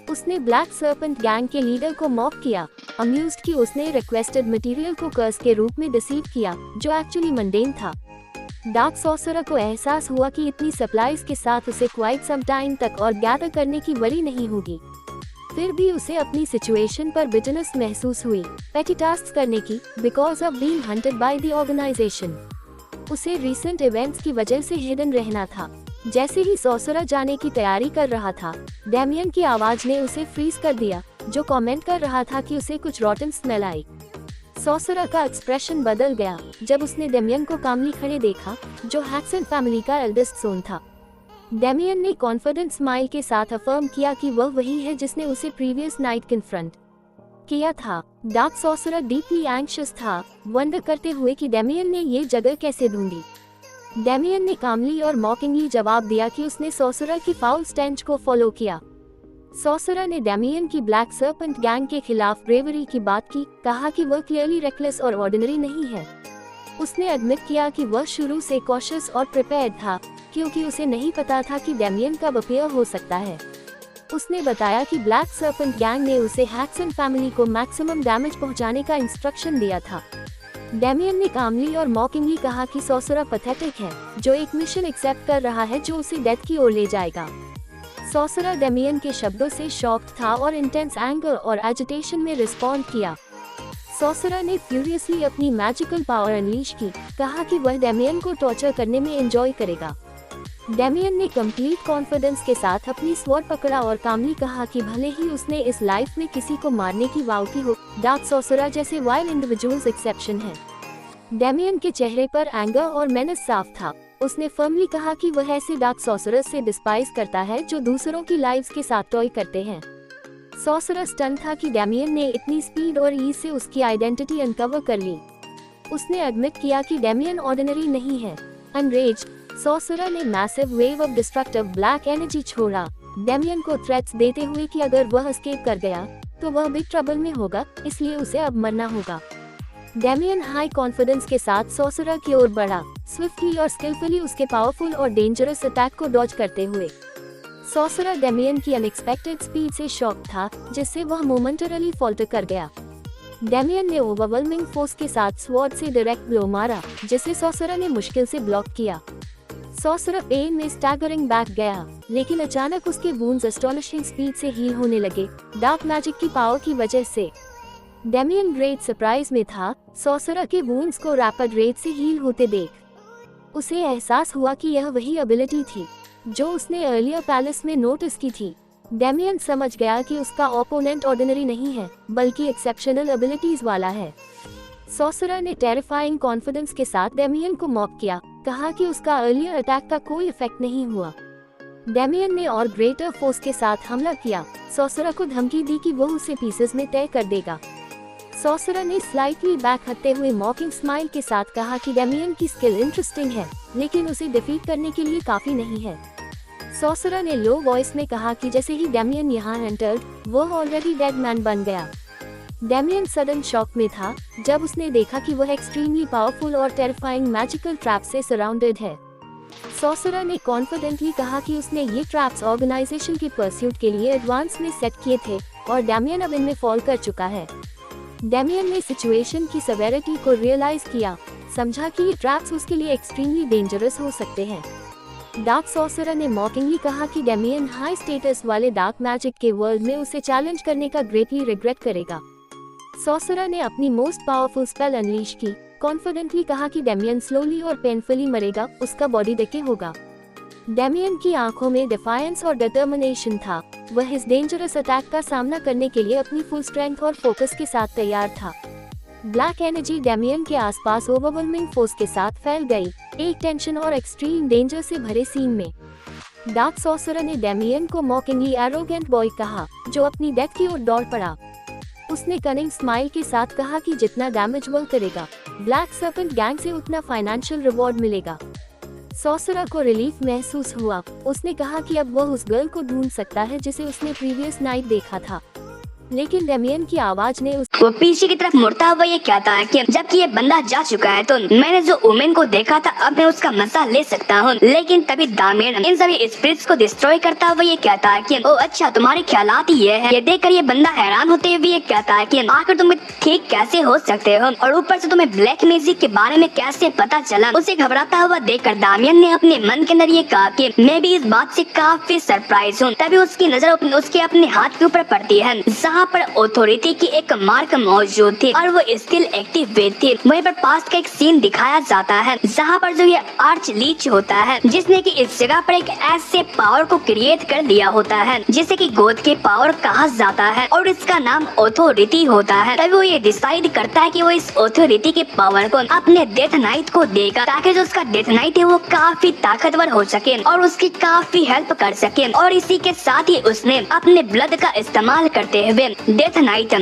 उसने ब्लैक सर्पेंट गैंग के लीडर को मॉक किया, अम्यूज्ड कि उसने रिक्वेस्टेड मटेरियल को कर्स के रूप में डिसीव किया, जो एक्चुअली मंडेन था। डार्क सॉर्सरर को एहसास हुआ कि इतनी सप्लाईज के साथ उसे क्वाइट सम टाइम तक और गैदर करने की वरी नहीं होगी। फिर भी उसे अपनी सिचुएशन पर बिटरनेस महसूस हुई, पेटी टास्क्स करने की, because of being hunted by the organisation. उसे रीसेंट इवेंट्स की वजह से हिडन रहना था। जैसे ही सॉर्सरर जाने की तैयारी कर रहा था, डेमियन की आवाज ने उसे फ्रीज कर दिया, जो कमेंट कर रहा था कि उसे कुछ रॉटन स्मेल आई। सॉर्सरर का एक्सप्रेशन बदल गया जब उसने डेमियन को कामली खड़े देखा, जो हैक्सन फैमिली का एल्डेस्ट सोन था। डेमियन ने कॉन्फिडेंट स्माइल के साथ अफर्म किया कि वह वही है जिसने उसे प्रीवियस नाइट कन्फ्रंट किया था। डार्क सॉर्सरर डीपली एंग्शियस था, वंडर करते हुए कि डेमियन ने ये जगह कैसे ढूंढी। डेमियन ने कामली और मॉकिंगली जवाब दिया कि उसने सॉर्सरर की फाउल स्टेंच को फॉलो किया। सॉर्सरर ने डेमियन की ब्लैक सर्पेंट गैंग के खिलाफ ब्रेवरी की बात की, कहा कि वह क्लियरली रेकलेस और ऑर्डिनरी नहीं है। उसने एडमिट किया कि वह शुरू से कॉशियस और प्रिपेयर्ड था, क्योंकि उसे नहीं पता था कि डेमियन कब अपीयर हो सकता है। उसने बताया कि ब्लैक सर्पेंट गैंग ने उसे हैक्सन फैमिली को मैक्सिमम डैमेज पहुंचाने का इंस्ट्रक्शन दिया था। डेमियन ने कामली और मॉकिंगली कहा कि सॉर्सरर पैथेटिक है, जो एक मिशन एक्सेप्ट कर रहा है जो उसे डेथ की ओर ले जाएगा। सॉर्सरर डेमियन के शब्दों से शॉक्ड था और इंटेंस एंगर और एजिटेशन में रिस्पॉन्ड किया। सॉर्सरर ने फ्यूरियसली अपनी मैजिकल पावर अनलीश की, कहा कि वह डेमियन को टॉर्चर करने में एंजॉय करेगा। डेमियन ने कंप्लीट कॉन्फिडेंस के साथ अपनी स्वॉर्ड पकड़ा और कामली कहा कि भले ही उसने इस लाइफ में किसी को मारने की वाव की हो, डार्क सॉर्सरर जैसे वाइल्ड इंडिविजुअल्स एक्सेप्शन है। डेमियन के चेहरे पर एंगर और मेनेस साफ था। उसने फर्मली कहा कि वह ऐसे डार्क सॉर्सरर से डिस्पाइस करता है जो दूसरों की लाइव्स के साथ टॉय करते हैं। सॉर्सरर स्टन था कि डेमियन ने इतनी स्पीड और ईज से उसकी आइडेंटिटी अनकवर कर ली। उसने एडमिट किया कि डेमियन ऑर्डिनरी नहीं है। अनरेज्ड, सॉर्सरर ने massive wave of destructive black energy छोड़ा, डेमियन को थ्रेट्स देते हुए कि अगर वह एस्केप कर गया तो वह बिग ट्रबल में होगा, इसलिए उसे अब मरना होगा। डेमियन हाई कॉन्फिडेंस के साथ सॉर्सरर की ओर बढ़ा, स्विफ्टली और स्किलफुली उसके पावरफुल और डेंजरस अटैक को डॉज करते हुए। सॉर्सरर डेमियन की अनएक्सपेक्टेड स्पीड से शॉक था, जिससे वह मोमेंटरली फॉल्टर कर गया। डेमियन ने ओवरवेलमिंग फोर्स के साथ स्वॉर्ड से डायरेक्ट ब्लो मारा, जिसे सॉर्सरर ने मुश्किल से ब्लॉक किया। सॉर्सरर पेन में स्टैगरिंग बैक गया, लेकिन अचानक उसके वुंड्स एस्टोनिशिंग स्पीड से हील होने लगे, डार्क मैजिक की पावर की वजह से। डेमियन ग्रेट सरप्राइज में था, सॉर्सरर के वुंड्स को रैपिड रेट से हील होते देख। उसे एहसास हुआ कि यह वही एबिलिटी थी जो उसने अर्लियर पैलेस में नोटिस की थी। डेमियन समझ गया कि उसका ओपोनेंट ऑर्डिनरी नहीं है, बल्कि एक्सेप्शनल एबिलिटीज वाला है। सॉर्सरर ने टेरिफाइंग कॉन्फिडेंस के साथ डेमियन को मॉक किया, कहा कि उसका अर्लियर अटैक का कोई इफेक्ट नहीं हुआ। डेमियन ने और ग्रेटर फोर्स के साथ हमला किया, सॉर्सरर को धमकी दी कि वो उसे पीसेस में तय कर देगा। सॉर्सरर ने स्लाइटली बैक हटते हुए मॉकिंग स्माइल के साथ कहा कि डेमियन की स्किल इंटरेस्टिंग है, लेकिन उसे डिफीट करने के लिए काफी नहीं है। सॉर्सरर ने लो वॉइस में कहा कि जैसे ही डेमियन यहाँ एंटर्ड, वो ऑलरेडी डेड मैन बन गया। डेमियन सडन शॉक में था जब उसने देखा कि वह एक्सट्रीमली पावरफुल और टेरिफाइंग मैजिकल ट्रैप से सराउंडेड है। सॉर्सरर ने कॉन्फिडेंटली कहा कि उसने ये ट्रैप्स ऑर्गेनाइजेशन की परस्यूट के लिए एडवांस में सेट किए थे और डेमियन अब इनमें फॉल कर चुका है। डेमियन ने सिचुएशन की सेवेरिटी को रियलाइज किया, समझा कि ये ट्रैप्स उसके लिए एक्सट्रीमली डेंजरस हो सकते हैं। डार्क सॉर्सरर ने मॉकिंगली कहा कि डेमियन हाई स्टेटस वाले डार्क मैजिक के वर्ल्ड में उसे चैलेंज करने का ग्रेटली रिग्रेट करेगा। सॉर्सरर ने अपनी मोस्ट पावरफुल स्पेल अनलीश की, कॉन्फिडेंटली कहा कि डेमियन स्लोली और पेनफुली मरेगा, उसका बॉडी डिके होगा। डेमियन की आंखों में डिफायंस और डिटर्मिनेशन था। वह इस डेंजरस अटैक का सामना करने के लिए अपनी फुल स्ट्रेंथ और फोकस के साथ तैयार था। ब्लैक एनर्जी डेमियन के आसपास ओवरवेलमिंग फोर्स के साथ फैल गई, एक टेंशन और एक्सट्रीम डेंजर से भरे सीन में। डार्क सॉर्सरर ने डेमियन को मॉकिंगली एरोगेंट बॉय कहा, जो अपनी डेथ की ओर दौड़ पड़ा। उसने कनिंग स्माइल के साथ कहा कि जितना डैमेज वह करेगा, ब्लैक सर्पेंट गैंग से उतना फाइनेंशियल रिवॉर्ड मिलेगा। सॉर्सरर को रिलीफ महसूस हुआ। उसने कहा कि अब वह उस गर्ल को ढूंढ सकता है जिसे उसने प्रीवियस नाइट देखा था, लेकिन डेमियन की आवाज ने वो पीछे की तरफ मुड़ता हुआ ये कहता है कि जबकि ये बंदा जा चुका है तो मैंने जो वुमेन को देखा था अब मैं उसका मजा ले सकता हूँ। लेकिन तभी दामियन इन सभी स्पिरिट्स को डिस्ट्रॉय करता हुआ ये कहता है कि ओ अच्छा, तुम्हारे ख्यालात ही ये है। ये देखकर ये बंदा हैरान होते हुए ये कहता है कि आखिर तुम ठीक कैसे हो सकते हो और ऊपर से तुम्हें ब्लैक मैजिक के बारे में कैसे पता चला। उसे घबराता हुआ देखकर दामियन ने अपने मन के अंदर ये कहा कि मैं भी इस बात से काफी सरप्राइज हूँ। तभी उसकी नजर उसके अपने हाथ के ऊपर पड़ती है जहाँ पर ऑथोरिटी की एक मार्क मौजूद थी और वो स्टिल एक्टिवेट थी। वहीं पर पास्ट का एक सीन दिखाया जाता है जहाँ पर जो ये आर्च लीच होता है, जिसने कि इस जगह पर एक ऐसे पावर को क्रिएट कर दिया होता है जिसे कि गोद के पावर कहा जाता है और इसका नाम ऑथोरिटी होता है। तभी वो ये डिसाइड करता है कि वो इस ऑथोरिटी के पावर को अपने डेथ नाइट को देगा ताकि जो उसका डेथ नाइट है वो काफी ताकतवर हो सके और उसकी काफी हेल्प कर सके। और इसी के साथ ही उसने अपने ब्लड का इस्तेमाल करते हुए डेथ नाइट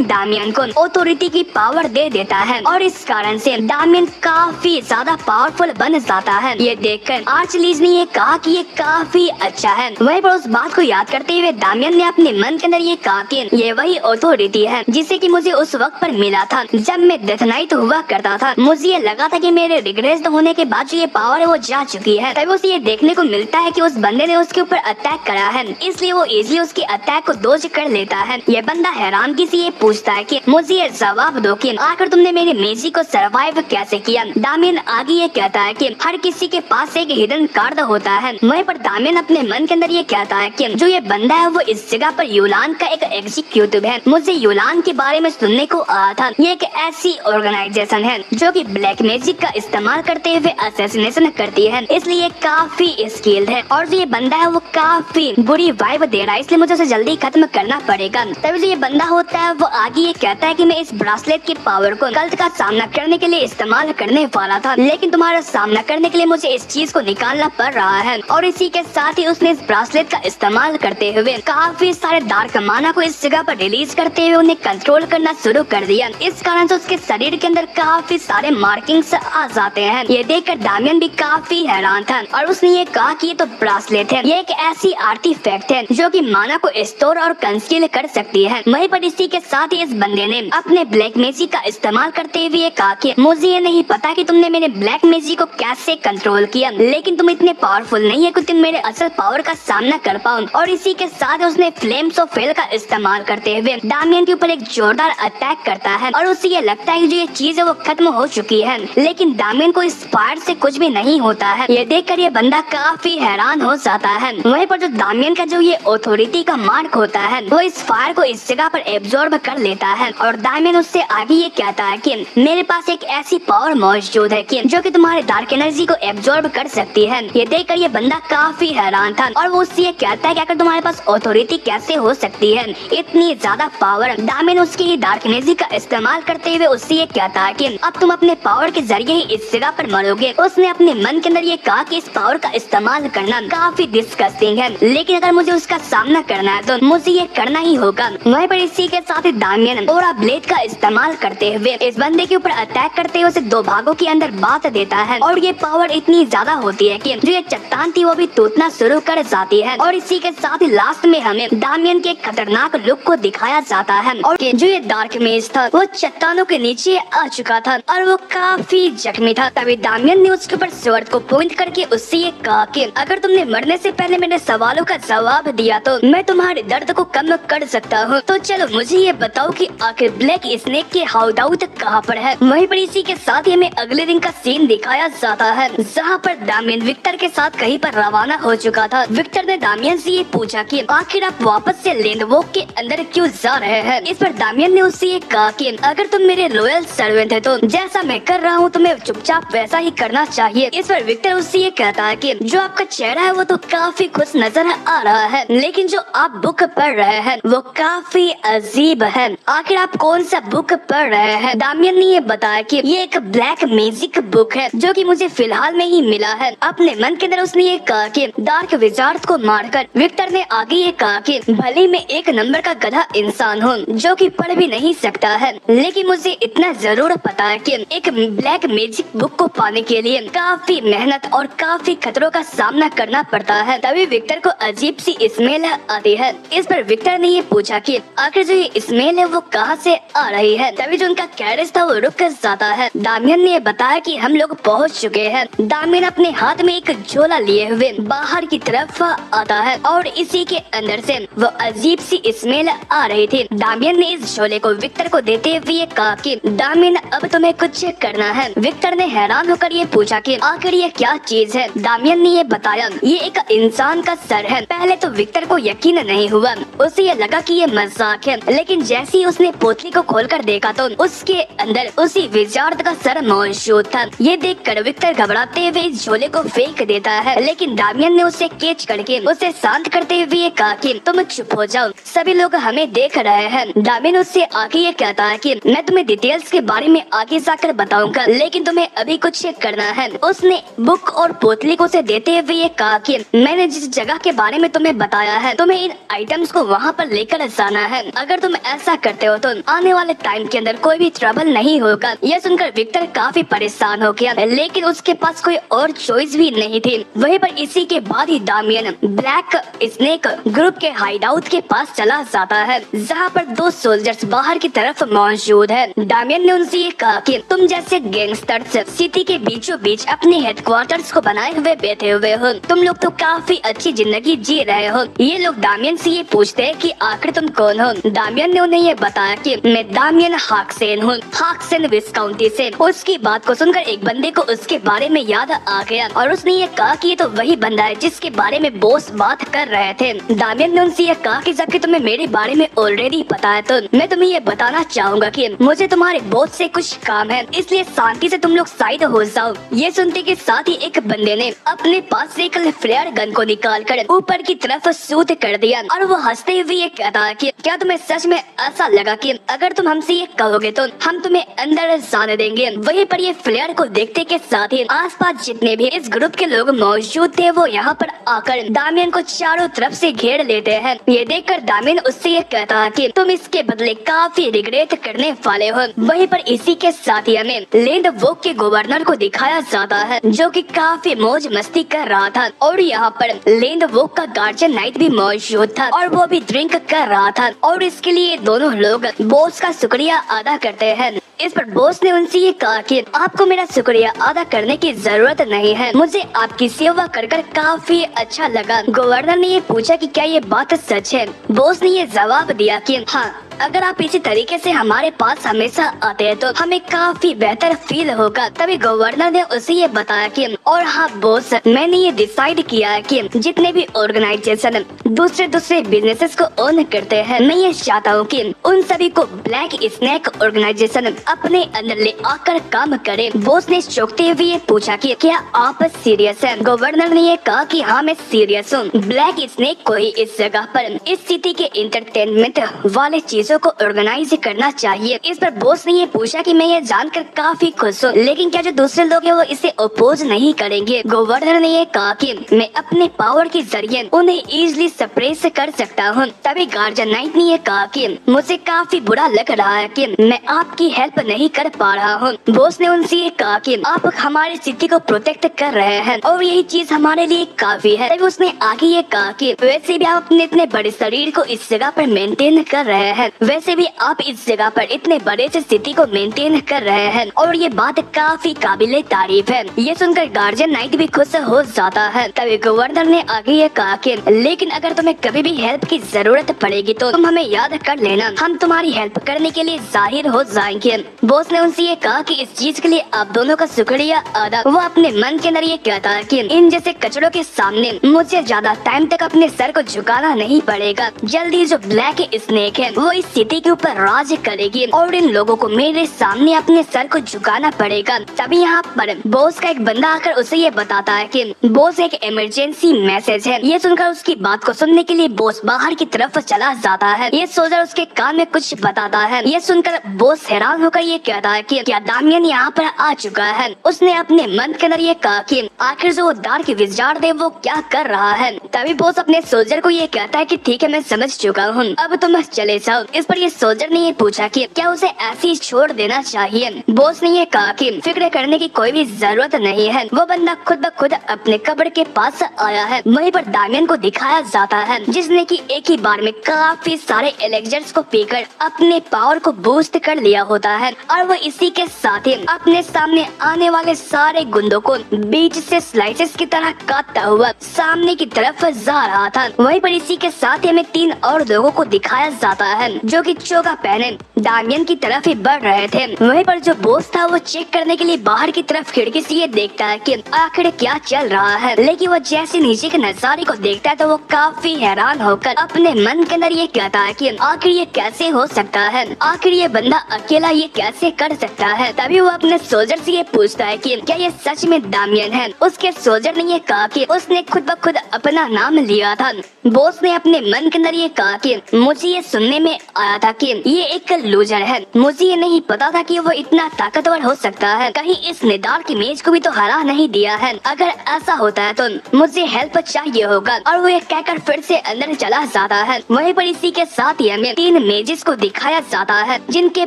दामियन को ऑथोरिटी की पावर दे देता है और इस कारण से दामियन काफी ज्यादा पावरफुल बन जाता है। ये देखकर आर्चलीज ने ये कहा कि ये काफी अच्छा है। वहीं पर उस बात को याद करते हुए दामियन ने अपने मन के अंदर ये कहा कि ये वही ऑथोरिटी है जिसे कि मुझे उस वक्त पर मिला था जब मैं डेथ नाइट हुआ करता था। मुझे ये लगा था कि मेरे रिग्रेस होने के बाद जो ये पावर है वो जा चुकी है। तभी उसे ये देखने को मिलता है कि उस बंदे ने उसके ऊपर अटैक करा है, इसलिए वो इजिली उसके अटैक को डॉज कर लेता है। ये बंदा हैरानगी से ये पूछता है कि मुझे ये जवाब दो कि आखिर तुमने मेरे मैजिक को सरवाइव कैसे किया। दामियन आगे ये कहता है कि हर किसी के पास एक हिडन कार्ड होता है। वहीं पर दामियन अपने मन के अंदर ये कहता है कि जो ये बंदा है वो इस जगह पर यूलान का एक एग्जीक्यूटिव है। मुझे यूलान के बारे में सुनने को आया था। ये एक ऐसी ऑर्गेनाइजेशन है जो कि ब्लैक मैजिक का इस्तेमाल करते हुए असैसिनेशन करती है, इसलिए काफी स्किल्ड है और जो ये बंदा है वो काफी बुरी वाइब दे रहा है, इसलिए मुझे उसे जल्दी खत्म करना पड़ेगा। तभी जो ये बंदा होता है वो आगे ये कहता है कि मैं इस ब्रासलेट की पावर को कल्ट का सामना करने के लिए इस्तेमाल करने वाला था, लेकिन तुम्हारा सामना करने के लिए मुझे इस चीज को निकालना पड़ रहा है। और इसी के साथ ही उसने इस ब्रासलेट का इस्तेमाल करते हुए काफी सारे डार्क माना को इस जगह पर रिलीज करते हुए उन्हें कंट्रोल करना शुरू कर दिया। इस कारण से उसके शरीर के अंदर काफी सारे मार्किंग्स आ जाते हैं। ये देखकर दामियन भी काफी हैरान था और उसने ये कहा कि ये तो ब्रासलेट है, ये एक ऐसी आर्टिफैक्ट है जो कि माना को स्टोर और कंसील कर सकती है। वहीं पर इसी के साथ ही इस बंदे ने अपने ब्लैक मैजिक का इस्तेमाल करते हुए कहा कि मुझे ये नहीं पता कि तुमने मेरे ब्लैक मैजिक को कैसे कंट्रोल किया, लेकिन तुम इतने पावरफुल नहीं है कि तुम मेरे असल पावर का सामना कर पाओ। और इसी के साथ उसने फ्लेम्स ऑफ हेल का इस्तेमाल करते हुए दामियन के ऊपर एक जोरदार अटैक करता है और उसे ये लगता है कि जो ये चीज है वो खत्म हो चुकी है, लेकिन दामियन को इस फायर से कुछ भी नहीं होता है। ये देखकर ये बंदा काफी हैरान हो जाता है। वहीं पर जो दामियन का जो ये ऑथोरिटी का मार्क होता है वो इस फायर को इस जगह पर एब्जॉर्ब कर लेता है और दामियन उससे आगे ये कहता है कि मेरे पास एक ऐसी पावर मौजूद है कि जो कि तुम्हारे डार्क एनर्जी को एब्जॉर्ब कर सकती है। ये देखकर ये बंदा काफी हैरान था और वो उससे ये कहता है कि अगर तुम्हारे पास ऑथोरिटी कैसे हो सकती है, इतनी ज्यादा पावर। दामियन उसकी ही डार्क एनर्जी का इस्तेमाल करते हुए उससे ये कहता है कि अब तुम अपने पावर के जरिए ही इस जगह पर मरोगे। उसने अपने मन के अंदर ये कहा कि इस पावर का इस्तेमाल करना काफी डिस्गस्टिंग है, लेकिन अगर मुझे उसका सामना करना है तो मुझे ये करना ही होगा। वहीं पर इसी के साथ ही दामियन ओरा ब्लेड का इस्तेमाल करते हुए इस बंदे के ऊपर अटैक करते हुए उसे 2 भागों के अंदर बांट देता है और ये पावर इतनी ज्यादा होती है कि जो ये चट्टान थी वो भी टूटना शुरू कर जाती है। और इसी के साथ ही लास्ट में हमें दामियन के खतरनाक लुक को दिखाया जाता है और जो ये डार्क मेज था वो चट्टानों के नीचे आ चुका था और वो काफी जख्मी था। तभी दामियन ने उसके ऊपर स्वॉर्ड को पॉइंट करके उससे ये कहा कि अगर तुमने मरने से पहले मेरे सवालों का जवाब दिया तो मैं तुम्हारे दर्द को कम कर सकता हूँ। तो चलो मुझे ये बताओ कि आखिर ब्लैक स्नेक के हाउड आउट कहाँ पर है। वहीं पर इसी के साथ ही हमें अगले दिन का सीन दिखाया जाता है जहाँ पर दामियन विक्टर के साथ कहीं पर रवाना हो चुका था। विक्टर ने दामियन से ये पूछा कि आखिर आप वापस से लैंडवॉक के अंदर क्यों जा रहे हैं। इस पर दामियन ने उससे ये कहा कि अगर तुम मेरे लॉयल सर्वेंट है तो जैसा मैं कर रहा हूँ तुम्हें चुपचाप वैसा ही करना चाहिए। इस पर विक्टर उससे ये कहता है कि जो आपका चेहरा है वो तो काफी खुश नजर आ रहा है लेकिन जो आप बुक पढ़ रहे हैं वो काफी अजीब है। आखिर आप कौन सा बुक पढ़ रहे हैं। दामियन ने ये बताया कि ये एक ब्लैक मैजिक बुक है जो कि मुझे फिलहाल में ही मिला है। अपने मन के अंदर उसने ये कहा कि डार्क विजार्ड को मारकर विक्टर ने आगे ये कहा कि भले मैं 1 नंबर का गधा इंसान हूँ जो कि पढ़ भी नहीं सकता है लेकिन मुझे इतना जरूर पता है कि एक ब्लैक मैजिक बुक को पाने के लिए काफी मेहनत और काफी खतरों का सामना करना पड़ता है। तभी विक्टर को अजीब सी स्मेल आती है। इस पर विक्टर ने ये पूछा कि आखिर जो ये स्मेल है वो कहाँ से आ रही है। तभी जो उनका कैरेज था वो रुक जाता है। दामियन ने बताया कि हम लोग पहुँच चुके हैं। दामियन अपने हाथ में एक झोला लिए हुए बाहर की तरफ आता है और इसी के अंदर से वो अजीब सी स्मेल आ रही थी। दामियन ने इस झोले को विक्टर को देते हुए कहा कि दामियन अब तुम्हें कुछ करना है। विक्टर ने हैरान होकर ये पूछा कि आखिर ये क्या चीज है। दामियन ने ये बताया ये एक इंसान का सर है। पहले तो विक्टर को यकीन नहीं हुआ, उसे ये लगा कि ये मजाक है लेकिन जैसे ही उसने पोतली को खोलकर देखा तो उसके अंदर उसी विजार्ड का सर मौजूद था। ये देखकर विक्टर घबराते हुए इस झोले को फेंक देता है लेकिन दामियन ने उसे कैच करके उसे शांत करते हुए कहा कि तुम चुप हो जाओ, सभी लोग हमें देख रहे हैं। दामियन उससे आगे ये कहता है कि मैं तुम्हें डिटेल्स के बारे में आगे जाकर बताऊंगा लेकिन तुम्हें अभी कुछ करना है। उसने बुक और पोतली को उसे देते हुए ये कहा कि मैंने जिस जगह के बारे में तुम्हें बताया है तुम्हें इन आइटम्स को वहाँ पर लेकर जाना है। अगर तुम ऐसा करते हो तो आने वाले टाइम के अंदर कोई भी ट्रबल नहीं होगा। यह सुनकर विक्टर काफी परेशान हो गया लेकिन उसके पास कोई और चॉइस भी नहीं थी। वहीं पर इसी के बाद ही दामियन ब्लैक स्नेक ग्रुप के हाइड आउट के पास चला जाता है जहाँ पर 2 सोल्जर्स बाहर की तरफ मौजूद है। दामियन ने उनसे ये कहा कि तुम जैसे गैंगस्टर्स सिटी के बीचों बीच अपने हेडक्वार्टर्स को बनाए हुए बैठे हुए हो, तुम लोग तो काफी अच्छी जिंदगी जी रहे हो। ये लोग दामियन से ये पूछते हैं कि आखिर तुम कौन हो। दामियन ने उन्हें ये बताया कि मैं दामियन हाक्सेन हूँ, हाक्सेन विस्काउंटी से। उसकी बात को सुनकर एक बंदे को उसके बारे में याद आ गया और उसने ये कहा कि ये तो वही बंदा है जिसके बारे में बॉस बात कर रहे थे। दामियन ने उनसे ये कहा कि जबकि तुम्हें मेरे बारे में ऑलरेडी पता है तो मैं तुम्हें ये बताना चाहूंगा कि मुझे तुम्हारे बॉस से कुछ काम है, इसलिए शांति से तुम लोग साइड हो जाओ। ये सुनते के साथ ही एक बंदे ने अपने पास से एक फ्लेयर गन को निकाल कर ऊपर की तरफ शूट कर दिया और वो हंसते हुए ये कहता है कि क्या तुम्हें सच में ऐसा लगा कि अगर तुम हमसे ये कहोगे तो हम तुम्हें अंदर जाने देंगे। वहीं पर ये फ्लेयर को देखते के साथ ही आसपास जितने भी इस ग्रुप के लोग मौजूद थे वो यहाँ पर आकर दामियन को चारों तरफ से घेर लेते हैं। ये देखकर दामियन उससे ये कहता है कि तुम इसके बदले काफी रिग्रेट करने वाले हो। वहीं पर इसी के साथ ही हमें लैंडवॉक के गवर्नर को दिखाया जाता है जो कि काफी मौज मस्ती कर रहा था और यहाँ पर लैंडवॉक का गार्जियन नाइट भी मौजूद था और वो भी ड्रिंक कर रहा था और इसके लिए दोनों लोग बॉस का शुक्रिया अदा करते हैं। इस पर बॉस ने उनसे ये कहा कि आपको मेरा शुक्रिया अदा करने की जरूरत नहीं है, मुझे आपकी सेवा कर काफी अच्छा लगा। गवर्नर ने ये पूछा कि क्या ये बात सच है। बॉस ने ये जवाब दिया कि हाँ, अगर आप इसी तरीके से हमारे पास हमेशा आते हैं तो हमें काफी बेहतर फील होगा। तभी गवर्नर ने उसे ये बताया कि और हाँ बॉस, मैंने ये डिसाइड किया है कि जितने भी ऑर्गेनाइजेशन दूसरे बिजनेसेस को ओन करते हैं, मैं ये चाहता हूँ कि उन सभी को ब्लैक स्नेक ऑर्गेनाइजेशन अपने अंदर ले आकर काम करे। बॉस ने चौंकते हुए ये पूछा कि क्या आप सीरियस हैं? गवर्नर ने ये कहा कि हाँ मैं सीरियस हूँ। ब्लैक स्नेक को ही इस जगह पर इस सिटी के इंटरटेनमेंट वाले चीजों चीजों को ऑर्गेनाइज करना चाहिए। इस पर बॉस ने ये पूछा कि मैं ये जानकर काफी खुश हूँ, लेकिन क्या जो दूसरे लोग हैं वो इसे अपोज नहीं करेंगे। गवर्नर ने ये कहा कि मैं अपने पावर के जरिए उन्हें इजीली सप्रेस कर सकता हूँ। तभी गार्जियन नाइट ने ये कहा कि मुझे काफी बुरा लग रहा है कि मैं आपकी हेल्प नहीं कर पा रहा हूँ। बॉस ने उनसे ये कहा कि आप हमारी सिटी को प्रोटेक्ट कर रहे हैं और यही चीज हमारे लिए काफी है। तभी उसने आगे ये कहा कि वैसे भी आप अपने इतने बड़े शरीर को इस जगह पर मेंटेन कर रहे हैं, वैसे भी आप इस जगह पर इतने बड़े से सिटी को मेंटेन कर रहे हैं और ये बात काफी काबिले तारीफ है। ये सुनकर गार्जियन नाइट भी खुश हो जाता है। तभी गवर्नर ने आगे ये कहा कि लेकिन अगर तुम्हें कभी भी हेल्प की जरूरत पड़ेगी तो तुम हमें याद कर लेना, हम तुम्हारी हेल्प करने के लिए जाहिर हो जाएंगे। बॉस ने उनसे ये कहा कि इस चीज के लिए आप दोनों का शुक्रिया अदा। वो अपने मन के अंदर ये कहता है कि इन जैसे कचड़ों के सामने मुझे ज्यादा टाइम तक अपने सर को झुकाना नहीं पड़ेगा। जल्दी जो ब्लैक स्नेक है वो इस सिटी के ऊपर राज करेगी और इन लोगों को मेरे सामने अपने सर को झुकाना पड़ेगा। तभी यहाँ पर बॉस का एक बंदा आकर उसे ये बताता है कि बॉस एक इमरजेंसी मैसेज है। ये सुनकर उसकी बात को सुनने के लिए बॉस बाहर की तरफ चला जाता है। ये सोल्जर उसके कान में कुछ बताता है। ये सुनकर बॉस हैरान होकर ये कहता है कि क्या दामियन यहाँ पर आ चुका है। उसने अपने मन के अंदर ये कहा कि आखिर जो डार्क विजार्ड है वो क्या कर रहा है। तभी बॉस अपने सोल्जर को ये कहता है कि ठीक है मैं समझ चुका हूँ, अब तुम चले जाओ। इस पर ये सोल्जर ने ये पूछा कि क्या उसे ऐसे ही छोड़ देना चाहिए। बॉस ने ये कहा कि फिक्र करने की कोई भी जरूरत नहीं है, वो बंदा खुद ब खुद अपने कब्र के पास आया है। वहीं पर दामियन को दिखाया जाता है जिसने कि एक ही बार में काफी सारे एलेक्जर्स को पीकर अपने पावर को बूस्ट कर लिया होता है और वो इसी के साथ ही अपने सामने आने वाले सारे गुंडों को बीच से स्लाइसेस की तरह काटता हुआ सामने की तरफ जा रहा था। वहीं पर इसी के साथ ही हमें 3 और लोगों को दिखाया जाता है जो कि चोगा पहने दामियन की तरफ ही बढ़ रहे थे। वहीं पर जो बॉस था वो चेक करने के लिए बाहर की तरफ खिड़की से ये देखता है कि आखिर क्या चल रहा है, लेकिन वो जैसे नीचे के नजारे को देखता है तो वो काफी हैरान होकर अपने मन के अंदर ये कहता है कि आखिर ये कैसे हो सकता है, आखिर ये बंदा अकेला ये कैसे कर सकता है। तभी वो अपने सोल्जर से ये पूछता है कि क्या ये सच में दामियन है। उसके सोल्जर ने ये कहा कि उसने खुद ब खुद अपना नाम लिया था। बॉस ने अपने मन के अंदर ये कहा कि मुझे ये सुनने में आया था कि ये एक लूजर है, मुझे ये नहीं पता था कि वो इतना ताकतवर हो सकता है, कहीं इस निडार्क इमेज को भी तो हरा नहीं दिया है। अगर ऐसा होता है तो मुझे हेल्प चाहिए होगा। और वो ये कहकर फिर से अंदर चला जाता है। वहीं पर इसी के साथ ही हमें 3 मेजेस को दिखाया जाता है जिनके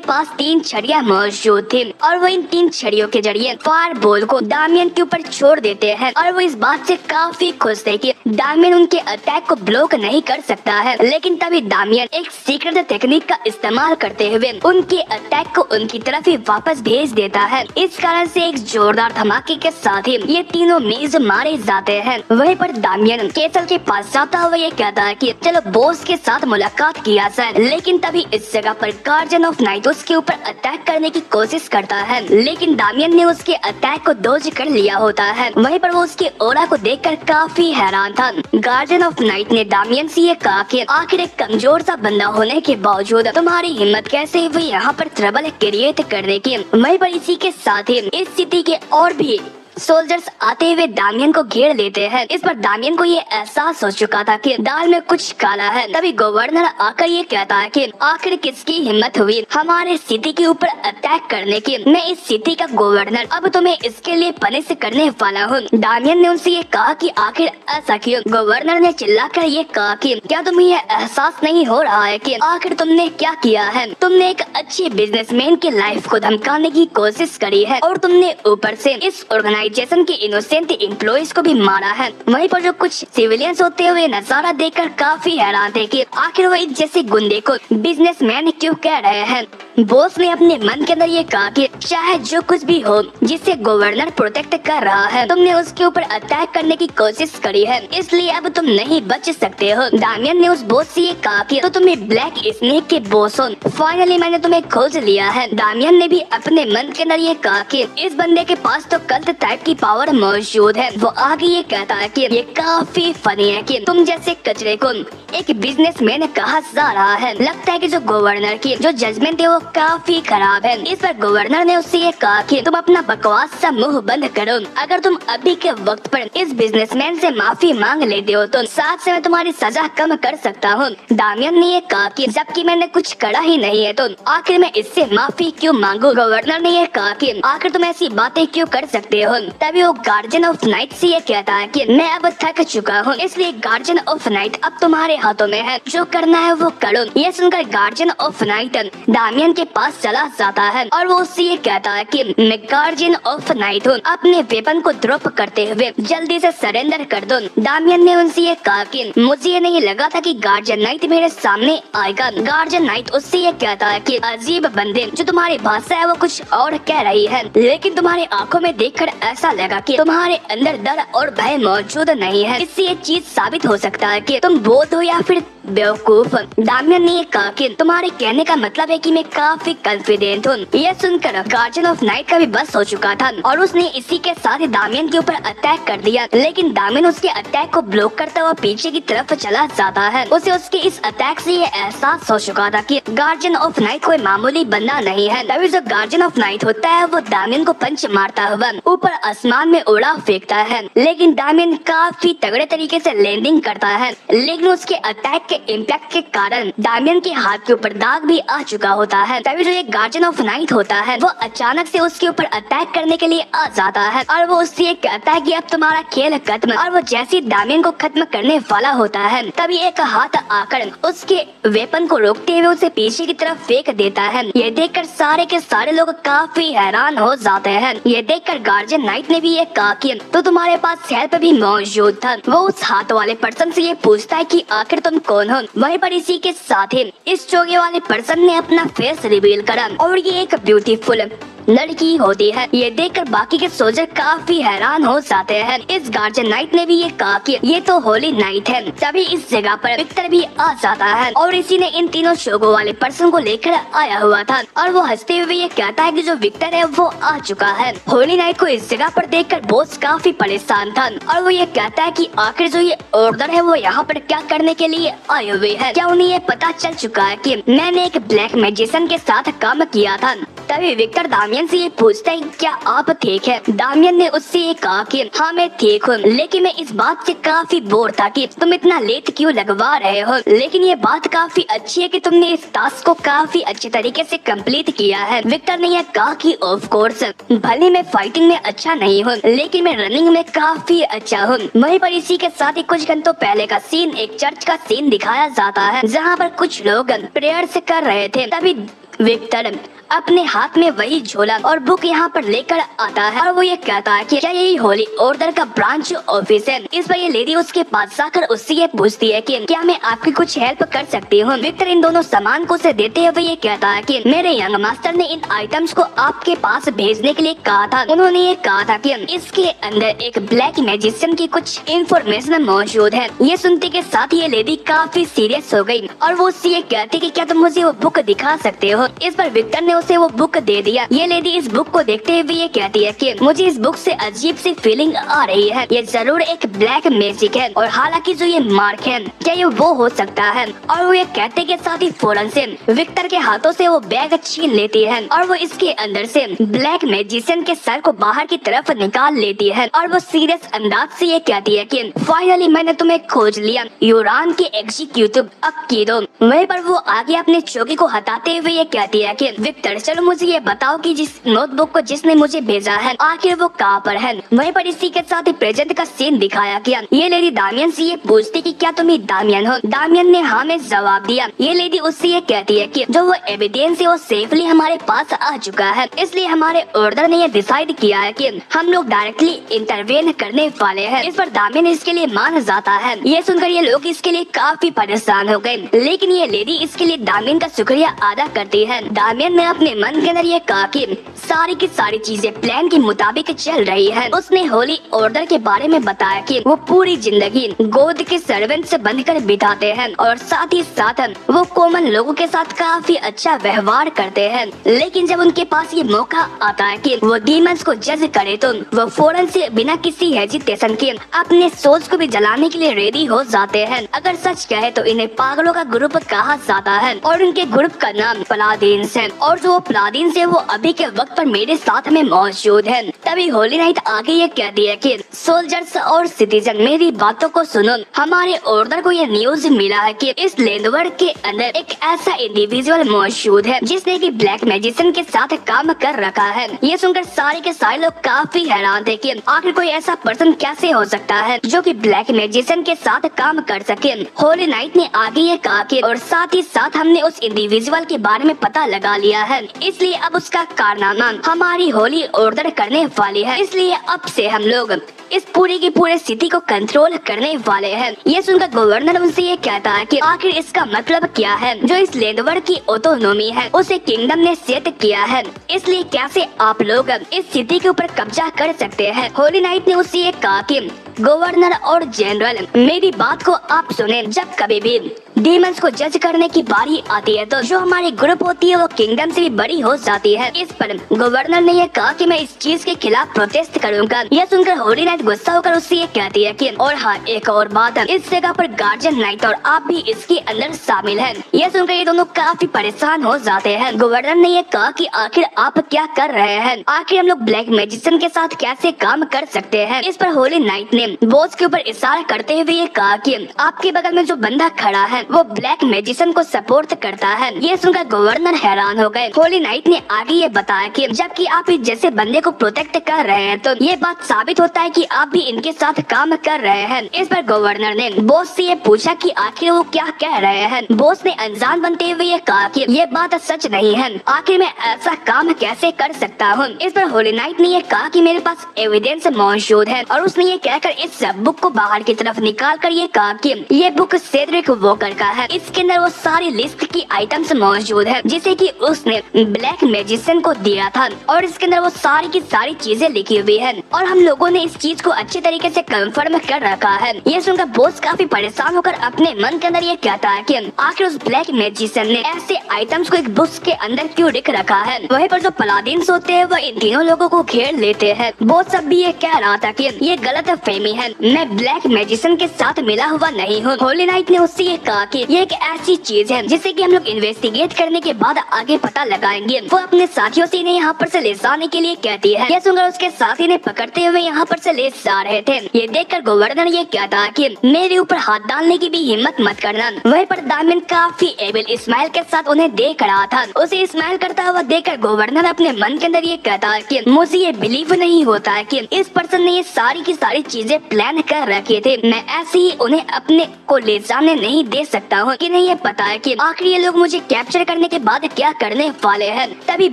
पास 3 छड़ियां मौजूद थी और वो इन 3 छड़ियों के जरिए फायर बॉल को दामियन के ऊपर छोड़ देते हैं और वो इस बात से काफी खुश थे कि दामियन उनके अटैक को ब्लॉक नहीं कर सकता है। लेकिन तभी दामियन एक सीक्रेट टेक्निक का इस्तेमाल करते हुए उनके अटैक को उनकी तरफ ही वापस भेज देता है। इस कारण से एक जोरदार धमाके के साथ ही ये तीनों मेज मारे जाते हैं। वहीं पर दामियन केसल के पास जाता हुआ ये कहता है कि चलो बॉस के साथ मुलाकात किया जाए, लेकिन तभी इस जगह पर गार्जियन ऑफ नाइट उसके ऊपर अटैक करने की कोशिश करता है, लेकिन दामियन ने उसके अटैक को डॉज कर लिया होता है। वहीं पर वो उसके ऑरा को देखकर काफी हैरान था। गार्जियन ऑफ नाइट ने दामियन से ये कहा कि आखिर एक कमजोर सा बंदा होने के बावजूद तुम्हारी हिम्मत कैसे हुई यहाँ पर ट्रबल क्रिएट करने की। वहीं पर इसी के साथ ही इस सिटी के और भी सोल्जर्स आते हुए दामियन को घेर लेते हैं। इस पर दामियन को ये एहसास हो चुका था कि दाल में कुछ काला है। तभी गवर्नर आकर ये कहता है कि आखिर किसकी हिम्मत हुई हमारे सिटी के ऊपर अटैक करने की। मैं इस सिटी का गवर्नर अब तुम्हें इसके लिए पनिश करने वाला हूँ। दामियन ने उनसे ये कहा कि आखिर ऐसा क्यों। गवर्नर ने चिल्लाकर ये कहा कि क्या तुम्हें ये एहसास नहीं हो रहा है कि आखिर तुमने क्या किया है। तुमने एक अच्छे बिजनेसमैन की लाइफ को धमकाने की कोशिश करी है और तुमने ऊपर से इस ऑर्गेनाइजेशन के इनोसेंट एम्प्लॉइज को भी मारा है। वहीं पर जो कुछ सिविलियंस होते हुए नजारा देखकर काफी हैरान थे कि आखिर वो इस जैसे गुंडे को बिजनेसमैन क्यों कह रहे हैं। बॉस ने अपने मन के अंदर ये कहा कि चाहे जो कुछ भी हो जिसे गवर्नर प्रोटेक्ट कर रहा है, तुमने उसके ऊपर अटैक करने की कोशिश करी है, इसलिए अब तुम नहीं बच सकते हो। दामियन ने उस बॉस से ये कहा कि तो तुम्हें ब्लैक स्नेक के बॉस हो, फाइनली मैंने तुम्हें खोज लिया है। दामियन ने भी अपने मन के अंदर ये कहा कि इस बंदे के पास तो कल्ट टाइप टाइप की पावर मौजूद है। वो आगे ये कहता है कि ये काफी फनी है कि तुम जैसे कचरे को एक बिजनेसमैन कहा जा रहा है। लगता है कि जो गवर्नर की जो जजमेंट है वो काफी खराब है। इस पर गवर्नर ने उससे ये कहा कि तुम अपना बकवास सा मुंह बंद करो। अगर तुम अभी के वक्त पर इस बिजनेसमैन से माफी मांग लेते हो तो साथ से मैं तुम्हारी सजा कम कर सकता हूँ। दामियन ने ये कहा कि जबकि मैंने कुछ करा ही नहीं है तो आखिर मैं इससे माफी क्यों मांगू। गवर्नर ने ये कहा कि आखिर तुम ऐसी बातें क्यों कर सकते हो। तभी वो गार्जियन ऑफ नाइट से ये कहता है कि मैं अब थक चुका हूँ, इसलिए गार्जियन ऑफ नाइट अब तुम्हारे हाथों में है, जो करना है वो करो। ये सुनकर गार्जियन ऑफ नाइट दामियन के पास चला जाता है और वो उससे ये कहता है कि मैं गार्जियन ऑफ नाइट हूँ, अपने वेपन को ड्रॉप करते हुए जल्दी से सरेंडर कर दो। दामियन ने उनसे ये कहा कि मुझे ये नहीं लगा था कि गार्जियन नाइट मेरे सामने आएगा। गार्जियन नाइट उससे ये कहता है कि अजीब बंदे, जो तुम्हारी भाषा है वो कुछ और कह रही है, लेकिन तुम्हारी आंखों में देखकर ऐसा लगा कि तुम्हारे अंदर डर और भय मौजूद नहीं है। इससे ये चीज साबित हो सकता है कि तुम बोध हो या फिर बेवकूफ। दामियन ने कहा कि तुम्हारे कहने का मतलब है कि मैं काफी कॉन्फिडेंट हूँ। यह सुनकर गार्जियन ऑफ नाइट का भी बस हो चुका था और उसने इसी के साथ ही दामियन के ऊपर अटैक कर दिया, लेकिन दामियन उसके अटैक को ब्लॉक करता हुआ पीछे की तरफ चला जाता है। उसे उसके इस अटैक से ये एहसास हो चुका था कि गार्जियन ऑफ नाइट कोई मामूली बंदा नहीं है। तभी जो गार्जियन ऑफ नाइट होता है वो दामियन को पंच मारता हुआ ऊपर आसमान में उड़ा फेंकता है, लेकिन दामियन काफी तगड़े तरीके से लैंडिंग करता है, लेकिन उसके अटैक इम्पैक्ट के कारण दामियन के हाथ के ऊपर दाग भी आ चुका होता है। तभी जो एक गार्जियन ऑफ नाइट होता है वो अचानक से उसके ऊपर अटैक करने के लिए आ जाता है और वो उससे कहता है कि अब तुम्हारा खेल खत्म। और वो जैसे दामियन को खत्म करने वाला होता है तभी एक हाथ आकर उसके वेपन को रोकते हुए उसे पीछे की तरफ फेंक देता है। ये देखकर सारे के सारे लोग काफी हैरान हो जाते हैं। ये देखकर गार्जियन नाइट ने भी ये कहा कि तो तुम्हारे पास हेल्प भी मौजूद था। वो उस हाथ वाले पर्सन से ये पूछता है कि आखिर तुम कौन हो। वहीं पर इसी के साथ ही इस चोगे वाले पर्सन ने अपना फेस रिवील करा और ये एक ब्यूटीफुल लड़की होती है। ये देखकर बाकी के सोल्जर काफी हैरान हो जाते हैं। इस गार्जियन नाइट ने भी ये कहा कि ये तो होली नाइट है। तभी इस जगह पर विक्टर भी आ जाता है और इसी ने इन तीनों शोगो वाले पर्सन को लेकर आया हुआ था और वो हंसते हुए ये कहता है कि जो विक्टर है वो आ चुका है। होली नाइट को इस जगह पर देखकर बॉस काफी परेशान था और वो ये कहता है कि आखिर जो ये ऑर्डर है वो यहाँ पर क्या करने के लिए आए हुए है। क्या उन्हें ये पता चल चुका है कि मैंने एक ब्लैक मैजिशियन के साथ काम किया था। तभी विक्टर दामियन से ये पूछता है क्या आप ठीक है। दामियन ने उससे ये कहा कि हाँ मैं ठीक हूँ, लेकिन मैं इस बात से काफी बोर था कि तुम इतना लेट क्यों लगवा रहे हो। लेकिन ये बात काफी अच्छी है कि तुमने इस टास्क को काफी अच्छे तरीके से कंप्लीट किया है। विक्टर ने यह कहा कि ऑफ कोर्स, भले मैं फाइटिंग में अच्छा नहीं हूँ लेकिन मैं रनिंग में काफी अच्छा हूँ। वहीं पर इसी के साथ ही कुछ घंटों पहले का सीन एक चर्च का सीन दिखाया जाता है जहाँ पर कुछ लोग प्रेयर से कर रहे थे। तभी विक्टर अपने हाथ में वही झोला और बुक यहाँ पर लेकर आता है और वो ये कहता है कि क्या यही होली ऑर्डर का ब्रांच ऑफिस है। इस पर ये लेडी उसके पास जाकर उससे ये पूछती है कि क्या मैं आपकी कुछ हेल्प कर सकती हूँ। विक्टर इन दोनों सामान को उसे देते हुए ये कहता है कि मेरे यंग मास्टर ने इन आइटम्स को आपके पास भेजने के लिए कहा था। उन्होंने ये कहा था कि इसके अंदर एक ब्लैक मैजिशियन की कुछ इंफॉर्मेशन मौजूद है। ये सुनते के साथ ये लेडी काफी सीरियस हो गयी और वो उससे ये कहती कि क्या तुम मुझे वो बुक दिखा सकते हो। इस पर विक्टर ने उसे वो बुक दे दिया। ये लेडी इस बुक को देखते हुए ये कहती है कि मुझे इस बुक से अजीब सी फीलिंग आ रही है। ये जरूर एक ब्लैक मैजिक है और हालांकि जो ये मार्क है क्या ये वो हो सकता है। और वो ये कहते के साथ ही फौरन से विक्टर के हाथों से वो बैग छीन लेती है और वो इसके अंदर से ब्लैक मैजिशियन के सर को बाहर की तरफ निकाल लेती है और वो सीरियस अंदाज से ये कहती है कि फाइनली मैंने तुम्हें खोज लिया, यूरान के एग्जीक्यूटिव अकीदो। वहीं पर वो आगे अपने चौकी को हटाते हुए ये कहती है कि विक्टर चलो मुझे ये बताओ कि जिस नोटबुक को जिसने मुझे भेजा है आखिर वो कहाँ पर है। वहीं पर इसी के साथ ही प्रेजेंट का सीन दिखाया गया। ये लेडी दामियन से ये पूछती कि क्या तुम ही दामियन हो। दामियन ने हाँ में जवाब दिया। ये लेडी उससे ये कहती है कि जो वो एविडेंस है वो सेफली हमारे पास आ चुका है, इसलिए हमारे ऑर्डर ने ये डिसाइड किया है कि हम लोग डायरेक्टली इंटरवेन करने वाले हैं। इस पर दामियन इसके लिए मान जाता है। ये सुनकर ये लोग इसके लिए काफी परेशान हो गए, लेकिन ये लेडी इसके लिए दामियन का शुक्रिया अदा करती है। दामियन ने अपने मन के अंदर ये कहा कि सारी की सारी चीजें प्लान के मुताबिक चल रही है। उसने होली ऑर्डर के बारे में बताया कि वो पूरी जिंदगी गोद के सर्वेंट से बनकर बिताते हैं और साथ ही साथ वो कॉमन लोगों के साथ काफी अच्छा व्यवहार करते हैं। लेकिन जब उनके पास ये मौका आता है कि वो डीमंस को जज करे तो वो फौरन से बिना किसी हेजिटेशन के अपने सोल्स को भी जलाने के लिए रेडी हो जाते हैं। अगर सच कहे तो इन्हें पागलों का ग्रुप कहा जाता है और उनके ग्रुप का नाम पलादिन्स है और जो पलादिन्स है वो अभी के वक्त पर मेरे साथ में मौजूद है। तभी होली नाइट आगे ये कहती है कि सोल्जर्स और सिटीजन मेरी बातों को सुनो। हमारे ऑर्डर को ये न्यूज मिला है कि इस लैंडवर्ड के अंदर एक ऐसा इंडिविजुअल मौजूद है जिसने कि ब्लैक मैजिशियन के साथ काम कर रखा है। ये सुनकर सारे के सारे लोग काफी हैरान थे कि आखिर कोई ऐसा पर्सन कैसे हो सकता है जो कि ब्लैक मैजिशियन के साथ काम कर सके। होली नाइट ने आगे ये कहा कि और साथ ही साथ हमने उस इंडिविजुअल के बारे में पता लगा लिया है, इसलिए अब उसका कारनामा हमारी होली ऑर्डर करने वाली है। इसलिए अब से हम लोग इस पूरी की पूरे सिटी को कंट्रोल करने वाले हैं। ये सुनकर गवर्नर उनसे ये कहता है कि आखिर इसका मतलब क्या है। जो इस लैंडवर्ड की ऑटोनॉमी है उसे किंगडम ने सेट किया है, इसलिए कैसे आप लोग इस सिटी के ऊपर कब्जा कर सकते हैं। होली नाइट ने उससे ये कहा कि गवर्नर और जनरल मेरी बात को आप सुने। जब कभी भी डीमंस को जज करने की बारी आती है तो जो हमारी ग्रुप होती है वो किंगडम से भी बड़ी हो जाती है। इस पर गवर्नर ने यह कहा कि मैं इस चीज के खिलाफ प्रोटेस्ट करूंगा। यह सुनकर होली नाइट गुस्सा होकर उससे ये कहती है कि और हाँ एक और बात, इस जगह पर गार्जियन नाइट और आप भी इसके अंदर शामिल हैं। यह सुनकर ये दोनों काफी परेशान हो जाते हैं। गवर्नर ने यह कहा कि आखिर आप क्या कर रहे हैं, आखिर हम लोग ब्लैक मैजिशियन के साथ कैसे काम कर सकते हैं। इस पर होली नाइट ने बॉस के ऊपर इशारा करते हुए ये कहा कि आपके बगल में जो बंदा खड़ा है वो ब्लैक मैजिशियन को सपोर्ट करता है। ये सुनकर गवर्नर हैरान हो गए। होली नाइट ने आगे ये बताया कि जबकि आप इस जैसे बंदे को प्रोटेक्ट कर रहे हैं तो ये बात साबित होता है कि आप भी इनके साथ काम कर रहे हैं। इस पर गवर्नर ने बॉस से ये पूछा कि आखिर वो क्या कह रहे हैं। बॉस ने अनजान बनते हुए ये कहा कि ये बात सच नहीं है, आखिर मैं ऐसा काम कैसे कर सकता हूँ। इस पर होली नाइट ने ये कहा कि मेरे पास एविडेंस मौजूद है और उसने ये कहकर इस बुक को बाहर की तरफ निकाल कर ये कहा कि ये बुक सेड्रिक वॉकर का है। इसके अंदर वो सारी लिस्ट की आइटम्स मौजूद है जिसे कि उसने ब्लैक मैजिशियन को दिया था और इसके अंदर वो सारी की सारी चीजें लिखी हुई है और हम लोगों ने इस चीज को अच्छे तरीके से कंफर्म कर रखा है। ये सुनकर बॉस काफी परेशान होकर अपने मन के अंदर ये कहता है कि आखिर उस ब्लैक मैजिशियन ने ऐसे आइटम्स को एक बुक के अंदर क्यों लिख रखा है। वहीं पर जो पलादिन्स होते हैं वो इन तीनों लोगों को घेर लेते हैं। बॉस सब भी ये कह रहा था कि ये गलत फहमी है, मैं ब्लैक मैजिशियन के साथ मिला हुआ नहीं हूँ। होली नाइट ने उससे ये कहा कि ये एक ऐसी चीज है जिसे कि हम लोग इन्वेस्टिगेट करने के बाद आगे पता लगाएंगे। वो अपने साथियों से इन्हें यहाँ पर से ले जाने के लिए कहती है। यह सुनकर उसके साथी ने पकड़ते हुए यहाँ पर से ले जा रहे थे। ये देखकर गवर्नर ये कहता है कि मेरे ऊपर हाथ डालने की भी हिम्मत मत करना। वहीं पर दामिन काफी एबल स्माइल के साथ उन्हें देख रहा था। उसे स्माइल करता हुआ देखकर गवर्नर अपने मन के अंदर ये कहता है कि मुझे ये बिलीव नहीं होता है कि इस पर्सन ने ये सारी की सारी चीजें प्लान कर रखे थे। मैं ऐसे ही उन्हें अपने को ले जाने नहीं दे सकता हूँ कि नहीं ये पता है कि आखिर ये लोग मुझे कैप्चर करने के बाद क्या करने वाले हैं। तभी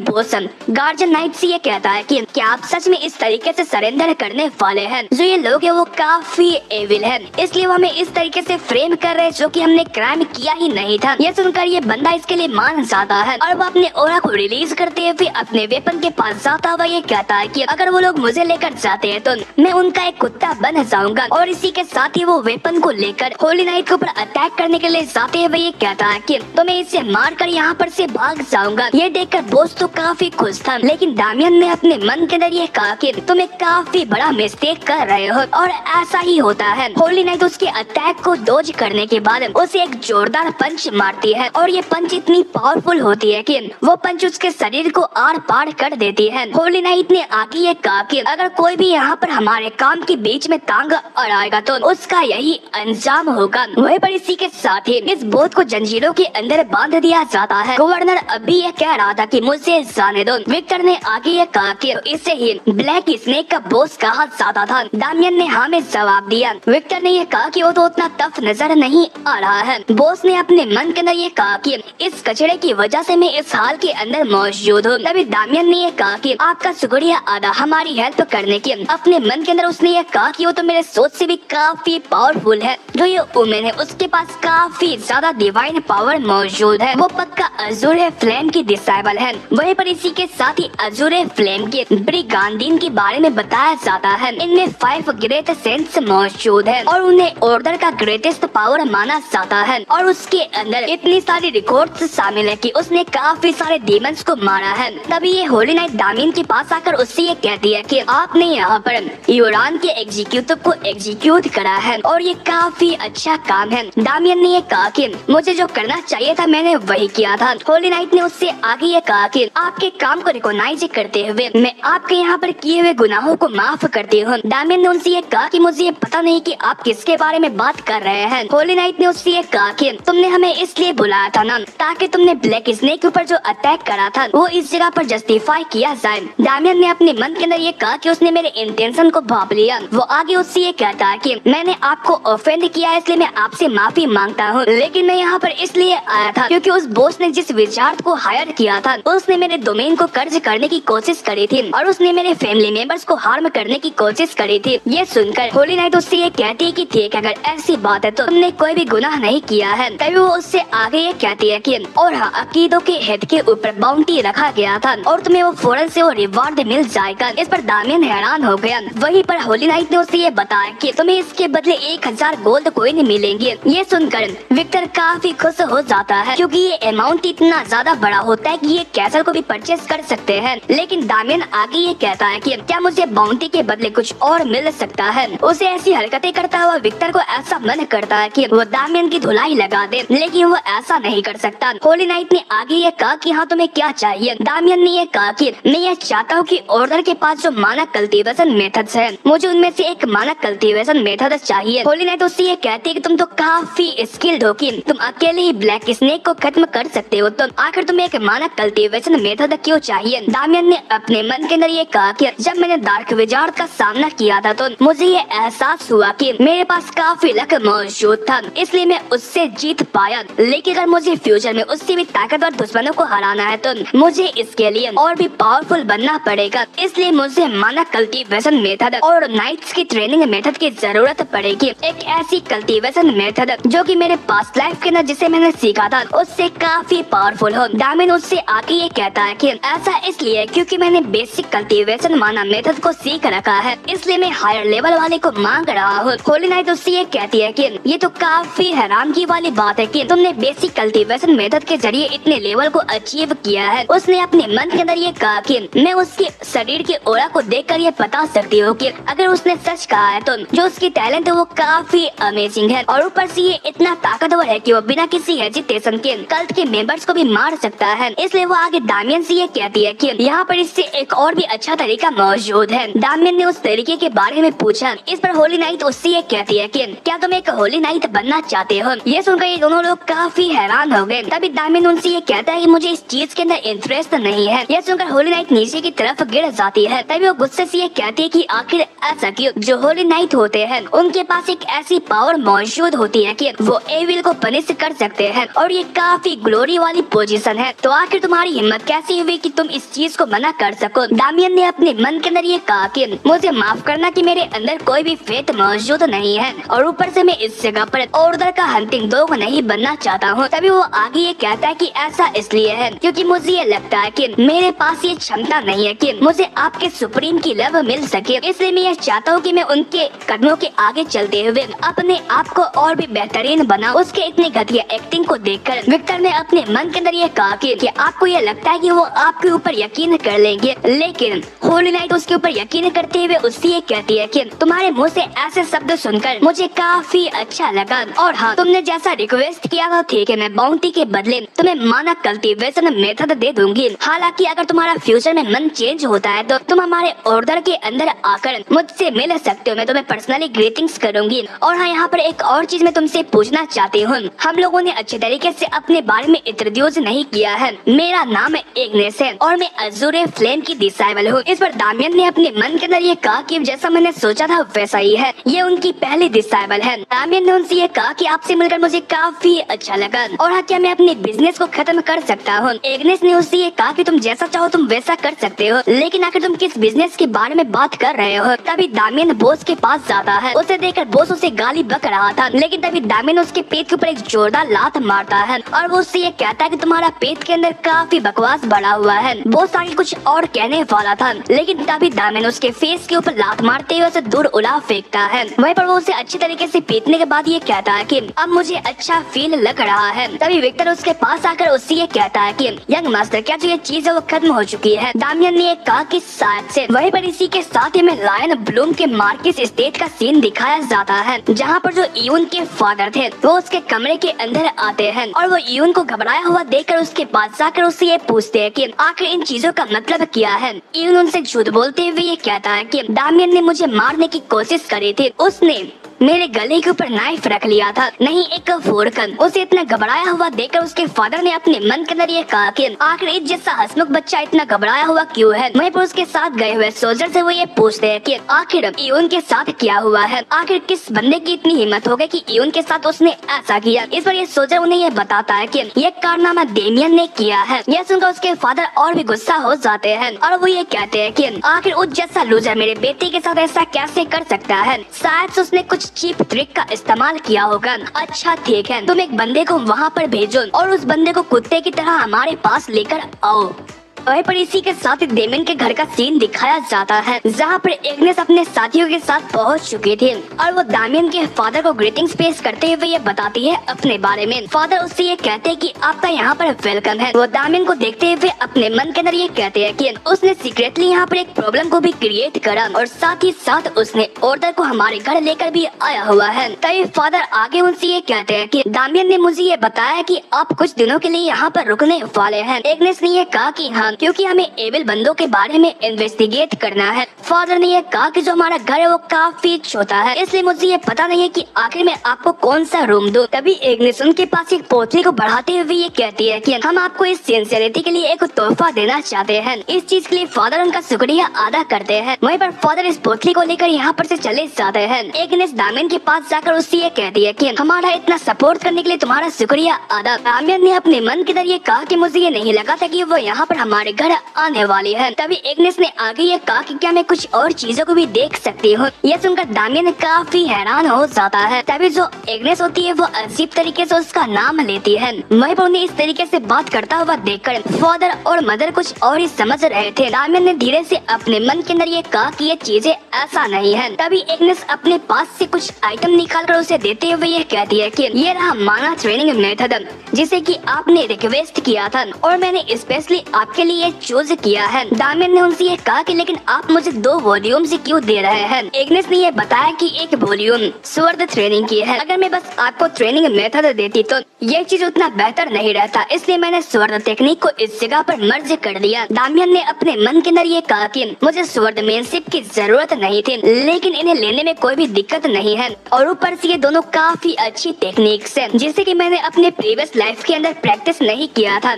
बोसन गार्जियन नाइट से ये कहता है कि क्या आप सच में इस तरीके से सरेंडर करने वाले हैं। जो ये लोग है वो काफी एविल है, इसलिए वो हमें इस तरीके से फ्रेम कर रहे हैं जो कि हमने क्राइम किया ही नहीं था। ये सुनकर ये बंदा इसके लिए मान जाता है और वो अपने ऑरा को रिलीज करते हुए अपने वेपन के पास जाता हुआ ये कहता है कि अगर वो लोग मुझे लेकर जाते हैं तो मैं उनका एक कुत्ता बन जाऊंगा। और इसी के साथ ही वो वेपन को लेकर होली नाइट के ऊपर अटैक करने के लिए जाते हुए ये कहता है कि तो मैं इसे मार कर यहाँ पर से भाग जाऊंगा। ये देखकर बॉस तो काफी खुश था, लेकिन दामियन ने अपने मन के अंदर ये कहा कि तुम एक काफी बड़ा मिस्टेक कर रहे हो और ऐसा ही होता है। होली नाइट उसके अटैक को डॉज करने के बाद उसे एक जोरदार पंच मारती है और ये पंच इतनी पावरफुल होती है कि वो पंच उसके शरीर को आर पार कर देती है। होली नाइट ने आगे ये कहा कि अगर कोई भी यहाँ पर हमारे काम के बीच में टांग अड़ाएगा तो उसका यही अंजाम होगा। वहीं पर इसी के साथ ही इस बोट को जंजीरों के अंदर बांध दिया जाता है। गवर्नर अभी ये कह रहा था कि मुझे जाने दो। विक्टर ने आगे ये कहा कि इसे ही ब्लैक स्नेक का बॉस कहा जाता था। दामियन ने हाँ में जवाब दिया। विक्टर ने ये कहा कि वो तो उतना टफ नजर नहीं आ रहा है। बॉस ने अपने मन के अंदर ये कहा कि इस कचड़े की वजह से मैं इस हाल के अंदर मौजूद हूँ। तभी दामियन ने ये कहा कि आपका शुक्रिया अदा हमारी हेल्प करने की। अपने मन के अंदर उसने ये कहा कि वो तो मेरे सोच से भी काफी पावरफुल है। जो ये वुमेन है उसके पास काफी ज्यादा डिवाइन पावर मौजूद है। वो पक्का अज़ूरे फ्लेम की डिसाइबल है। वहीं पर इसी के साथ ही अज़ूरे फ्लेम के ब्रिगांडिन के बारे में बताया जाता है। इनमें 5 ग्रेट सेंट्स मौजूद है और उन्हें ऑर्डर का ग्रेटेस्ट पावर माना जाता है। और उसके अंदर इतनी सारी रिकॉर्ड्स शामिल है कि उसने काफी सारे डीमंस को मारा है। तभी ये होली नाइट दामियन के पास आकर उससे ये कहती है कि आपने यहाँ पर यूरान के एग्जीक्यूटिव को एग्जीक्यूट करा है और ये काफी अच्छा काम है। दामियन ने ये कहा कि मुझे जो करना चाहिए था मैंने वही किया था। होली नाइट ने उससे आगे ये कहा कि आपके काम को रिकॉग्नाइज करते हुए मैं आपके यहाँ पर किए हुए गुनाहों को माफ करती हूँ। दामियन ने उनसे ये कहा कि मुझे ये पता नहीं कि आप किसके बारे में बात कर रहे हैं। होली नाइट ने उससे ये कहा कि तुमने हमें इसलिए बुलाया था ना ताकि तुमने ब्लैक स्नेक के ऊपर जो अटैक करा था वो इस जगह पर जस्टिफाई किया जाए। दामियन ने अपने मन के अंदर ये कहा कि उसने मेरे इंटेंशन को भाप लिया। वो आगे उससे ये कहता है कि मैंने आपको ऑफेंड किया इसलिए मैं आपसे माफी मांगता हूँ, लेकिन मैं यहाँ पर इसलिए आया था क्योंकि उस बॉस ने जिस विचार को हायर किया था उसने मेरे डोमेन को कर्ज करने की कोशिश करी थी और उसने मेरे फैमिली मेंबर्स को हार्म करने की कोशिश करी थी। ये सुनकर होली नाइट उससे ये कहती है कि ठीक है, अगर ऐसी बात है तो तुमने कोई भी गुनाह नहीं किया है। तभी वो उससे आगे ये कहती है कि और हाँ, अकीदों के हेड के ऊपर बाउंटी रखा गया था और तुम्हें वो फौरन से वो रिवार्ड मिल जाएगा। इस पर दामियन हैरान हो गया। वहीं पर होली नाइट ने उससे ये बताया कि तुम्हें इसके बदले 1000 गोल्ड कॉइन मिलेंगे। ये सुनकर विक्टर काफी खुश हो जाता है क्योंकि ये अमाउंट इतना ज्यादा बड़ा होता है कि ये कैसल को भी परचेस कर सकते हैं। लेकिन दामियन आगे ये कहता है कि क्या मुझे बाउंटी के बदले कुछ और मिल सकता है। उसे ऐसी हरकतें करता हुआ विक्टर को ऐसा मन करता है कि वो दामियन की धुलाई लगा दे, लेकिन वो ऐसा नहीं कर सकता। होली नाइट ने आगे ये कहा कि हाँ तुम्हें क्या चाहिए। दामियन ने ये कहा कि मैं ये चाहता हूँ कि ऑर्डर के पास जो मानक कल्टीवेशन मेथड्स हैं मुझे उनमें से एक मानक कल्टीवेशन मेथड चाहिए। होली नाइट उससे ये कहती है कि तुम तो काफी स्किल्ड हो कि तुम अकेले ही ब्लैक स्नेक को खत्म कर सकते हो, तो आखिर तुम्हें एक मानक कल्टीवेशन मेथड क्यों चाहिए। दामियन ने अपने मन के अंदर ये कहा कि जब मैंने डार्क विजार्ड का सामना किया था तो मुझे ये एहसास हुआ कि मेरे पास काफी लक मौजूद था, इसलिए मैं उससे जीत पाया। लेकिन अगर मुझे फ्यूचर में उससे भी ताकतवर दुश्मनों को हराना है तो मुझे इसके लिए और भी पावरफुल बनना पड़ेगा। इसलिए मुझे मानक कल्टीवेशन मेथड और नाइट्स की ट्रेनिंग मेथड की जरूरत पड़ेगी। एक ऐसी कल्टीवेशन मेथड जो कि मेरे पास्ट लाइफ के अंदर जिसे मैंने सीखा था उससे काफी पावरफुल हो। दामिन उससे आगे ये कहता है कि ऐसा इसलिए क्योंकि मैंने बेसिक कल्टीवेशन माना मेथड को सीख रखा है, इसलिए मैं हायर लेवल वाले को मांग रहा हूँ। होली नाइट उससे ये कहती है कि ये तो काफी हैरानगी वाली बात है कि तुमने बेसिक कल्टीवेशन मेथड के जरिए इतने लेवल को अचीव किया है। उसने अपने मन के अंदर ये कहा कि मैं उसके शरीर के ऑरा को देखकर ये बता सकती हूँ कि अगर उसने सच कहा है तो जो उसकी टैलेंट है वो काफी अमेजिंग है और ऊपर से ये इतना ताकतवर है कि वो बिना किसी हेजिटेशन के कल्ट के मेंबर्स को भी मार सकता है। इसलिए वो आगे दामियन से ये कहती है कि यहाँ पर इससे एक और भी अच्छा तरीका मौजूद है। दामियन ने उस तरीके के बारे में पूछा। इस पर होली नाइट उससे ये कहती है कि क्या तुम एक होली नाइट बनना चाहते हो। ये सुनकर ये दोनों लोग काफी हैरान हो गए। तभी दामियन उनसे ये कहता है कि मुझे इस चीज के अंदर इंटरेस्ट नहीं है। ये सुनकर होली नाइट नीचे की तरफ गिर जाती है। तभी वो गुस्से से ये कहती है कि आखिर ऐसा क्यों। जो होली नाइट होते हैं उनके पास एक ऐसी पावर मौजूद होती है कि वो एविल को पनिश कर सकते हैं और ये काफी ग्लोरी वाली पोजीशन है, तो आखिर तुम्हारी हिम्मत कैसी हुई कि तुम इस चीज को मना कर सको। दामियन ने अपने मन के अंदर ये कहा कि मुझे माफ करना कि मेरे अंदर कोई भी फेथ मौजूद नहीं है और ऊपर से मैं इस जगह पर ऑर्डर का हंटिंग डॉग नहीं बनना चाहता हूँ। तभी वो आगे ये कहता है कि ऐसा इसलिए है क्योंकि मुझे ये लगता है कि मेरे पास ये क्षमता नहीं है कि मुझे आपके सुप्रीम की लव मिल सके, इसलिए मैं ये चाहता हूँ कि मैं उनके कदमों के आगे चलते हुए अपने आप को और भी बेहतरीन बना। उसके इतने घटिया एक्टिंग को देखकर विक्टर ने अपने मन के अंदर ये कहा कि आपको ये लगता है कि वो आपके ऊपर यकीन कर लेंगे, लेकिन होली नाइट उसके ऊपर यकीन करते हुए उससे ये कहती है कि तुम्हारे मुंह से ऐसे शब्द सुनकर मुझे काफी अच्छा लगा और हाँ, तुमने जैसा रिक्वेस्ट किया था ठीक है, मैं बाउंटी के बदले तुम्हें मानक कल्टीवेशन मेथड दे दूंगी। हालांकि अगर तुम्हारा फ्यूचर में मन चेंज होता है तो तुम हमारे ऑर्डर के अंदर आकर मुझसे मिल सकते हो, मैं तुम्हें पर्सनली ग्रीटिंग्स करूंगी। और हाँ, यहाँ पर एक और चीज मैं तुमसे पूछना चाहती हूँ, हम लोगों ने अच्छे तरीके से अपने बारे में इंट्रोड्यूस नहीं किया है। मेरा नाम इग्निस है और मैं अज़ूरे फ्लेम की डिसाइबल हूँ। इस पर दामियन ने अपने मन के अंदर ये कहा कि जैसा मैंने सोचा था वैसा ही है, ये उनकी पहली डिसाइबल है। दामियन ने उनसे ये कहा कि आपसे मिलकर मुझे काफी अच्छा लगा और हाँ, क्या मैं अपने बिजनेस को खत्म कर सकता हूँ। इग्निस ने उससे ये कहा कि तुम जैसा चाहो तुम वैसा कर सकते हो, लेकिन आखिर तुम किस बिजनेस के बारे में बात कर रहे हो। तभी दामियन दामियन बॉस के पास जाता है। उसे देखकर बॉस उसे गाली बक रहा था, लेकिन तभी दामियन उसके पेट के ऊपर एक जोरदार लात मारता है और वो उससे ये कहता है कि तुम्हारा पेट के अंदर काफी बकवास बढ़ा हुआ है। बॉस आगे कुछ और कहने वाला था, लेकिन तभी दामियन उसके फेस के ऊपर लात मारते हुए उसे दूर उड़ा फेंकता है। वहीं पर वो उसे अच्छी तरीके से पीटने के बाद ये कहता है कि अब मुझे अच्छा फील लग रहा है। तभी विक्टर उसके पास आकर उससे ये कहता है कि यंग मास्टर, क्या जो ये चीज है वो खत्म हो चुकी है? दामियन ने कहा कि शायद से। वहीं पर इसी के साथ ही में लायन ब्लूम के मार्किस स्टेट का सीन दिखाया जाता है, जहाँ पर जो यून के फादर थे वो उसके कमरे के अंदर आते हैं और वो यून को घबराया हुआ देखकर उसके पास जाकर उससे ये पूछते हैं कि आखिर इन चीजों का मतलब क्या है। यून उनसे झूठ बोलते हुए ये कहता है कि दामियन ने मुझे मारने की कोशिश करी थी, उसने मेरे गले के ऊपर नाइफ रख लिया था, नहीं एक फोर्क। उसे इतना घबराया हुआ देखकर उसके फादर ने अपने मन के अंदर ये कहा कि आखिर इस जैसा हंसमुख बच्चा इतना घबराया हुआ क्यों है। वहीं पर उसके साथ गए हुए सोल्जर से वो ये पूछते हैं कि आखिर यून के साथ क्या हुआ है, आखिर किस बंदे की इतनी हिम्मत हो गई कि यून के साथ उसने ऐसा किया। इस पर ये सोल्जर उन्हें ये बताता है कि ये कारनामा डेमियन ने किया है। यह सुनकर उसके फादर और भी गुस्सा हो जाते हैं और वो ये कहते हैं कि आखिर उस जैसा लूजर मेरे बेटे के साथ ऐसा कैसे कर सकता है, शायद उसने कुछ चीप ट्रिक का इस्तेमाल किया होगा। अच्छा ठीक है, तुम एक बंदे को वहाँ पर भेजो और उस बंदे को कुत्ते की तरह हमारे पास लेकर आओ। वहीं पर इसी के साथ डेमियन के घर का सीन दिखाया जाता है, जहाँ पर एग्नेस अपने साथियों के साथ पहुँच चुकी थी और वो दामियन के फादर को ग्रीटिंग्स पेश करते हुए ये बताती है अपने बारे में। फादर उससे ये कहते हैं कि आपका यहाँ पर वेलकम है। वो दामियन को देखते हुए अपने मन के अंदर ये कहते हैं कि उसने सीक्रेटली यहाँ पर एक प्रॉब्लम को भी क्रिएट करा और साथ ही साथ उसने ऑर्डर को हमारे घर लेकर भी आया हुआ है। तभी फादर आगे उनसे ये कहते हैं कि दामियन ने मुझे ये बताया कि आप कुछ दिनों के लिए यहाँ पर रुकने वाले हैं। एग्नेस ने ये कहा कि हाँ, क्योंकि हमें एविल बंदों के बारे में इन्वेस्टिगेट करना है। फादर ने ये कहा कि जो हमारा घर है वो काफी छोटा है, इसलिए मुझे ये पता नहीं है कि आखिर में आपको कौन सा रूम दूं। तभी एग्नेस उनके पास एक पोटली को बढ़ाते हुए ये कहती है कि हम आपको इस सिंसियरिटी के लिए एक तोहफा देना चाहते हैं। इस चीज के लिए फादर उनका शुक्रिया अदा करते हैं। वहीं पर फादर इस पोटली को लेकर यहाँ पर से चले जाते हैं। एग्नेस दामियन के पास जाकर उससे ये कहती है कि हमारा इतना सपोर्ट करने के लिए तुम्हारा शुक्रिया अदा। दामियन ने अपने मन के अंदर ये कहा कि मुझे ये नहीं लगा था कि वो यहाँ पर हमारे घर आने वाली है। तभी एग्नेस ने आगे ये कहा कि क्या मैं कुछ और चीजों को भी देख सकती हूँ। यह सुनकर दामियन काफी हैरान हो जाता है। तभी जो एग्नेस होती है वो अजीब तरीके से उसका नाम लेती है। वहीं पर उन्हें इस तरीके से बात करता हुआ देखकर फादर और मदर कुछ और ही समझ रहे थे। दामियन ने धीरे से अपने मन के अंदर ये कहा कि ये चीजें ऐसा नहीं है। तभी एग्नेस अपने पास से कुछ आइटम निकाल कर उसे देते हुए ये कहती है कि ये रहा माना ट्रेनिंग मेथड, जिसे कि आपने रिक्वेस्ट किया था और मैंने स्पेशली आपके लिए चूज किया है। दामियन ने उनसे ये कहा कि लेकिन आप मुझे 2 वॉल्यूम से क्यों दे रहे हैं। एग्नेस ने ये बताया कि एक वॉल्यूम स्वर्ड ट्रेनिंग की है, अगर मैं बस आपको ट्रेनिंग मेथड देती तो ये चीज उतना बेहतर नहीं रहता, इसलिए मैंने स्वर्ड टेक्निक को इस जगह पर मर्ज कर दिया। दामियन ने अपने मन के अंदर ये कहा कि मुझे स्वर्डमैनशिप की जरूरत नहीं थी, लेकिन इन्हें लेने में कोई भी दिक्कत नहीं है और ऊपर से ये दोनों काफी अच्छी टेक्निक्स है, जिसे कि मैंने अपने प्रीवियस लाइफ के अंदर प्रैक्टिस नहीं किया था।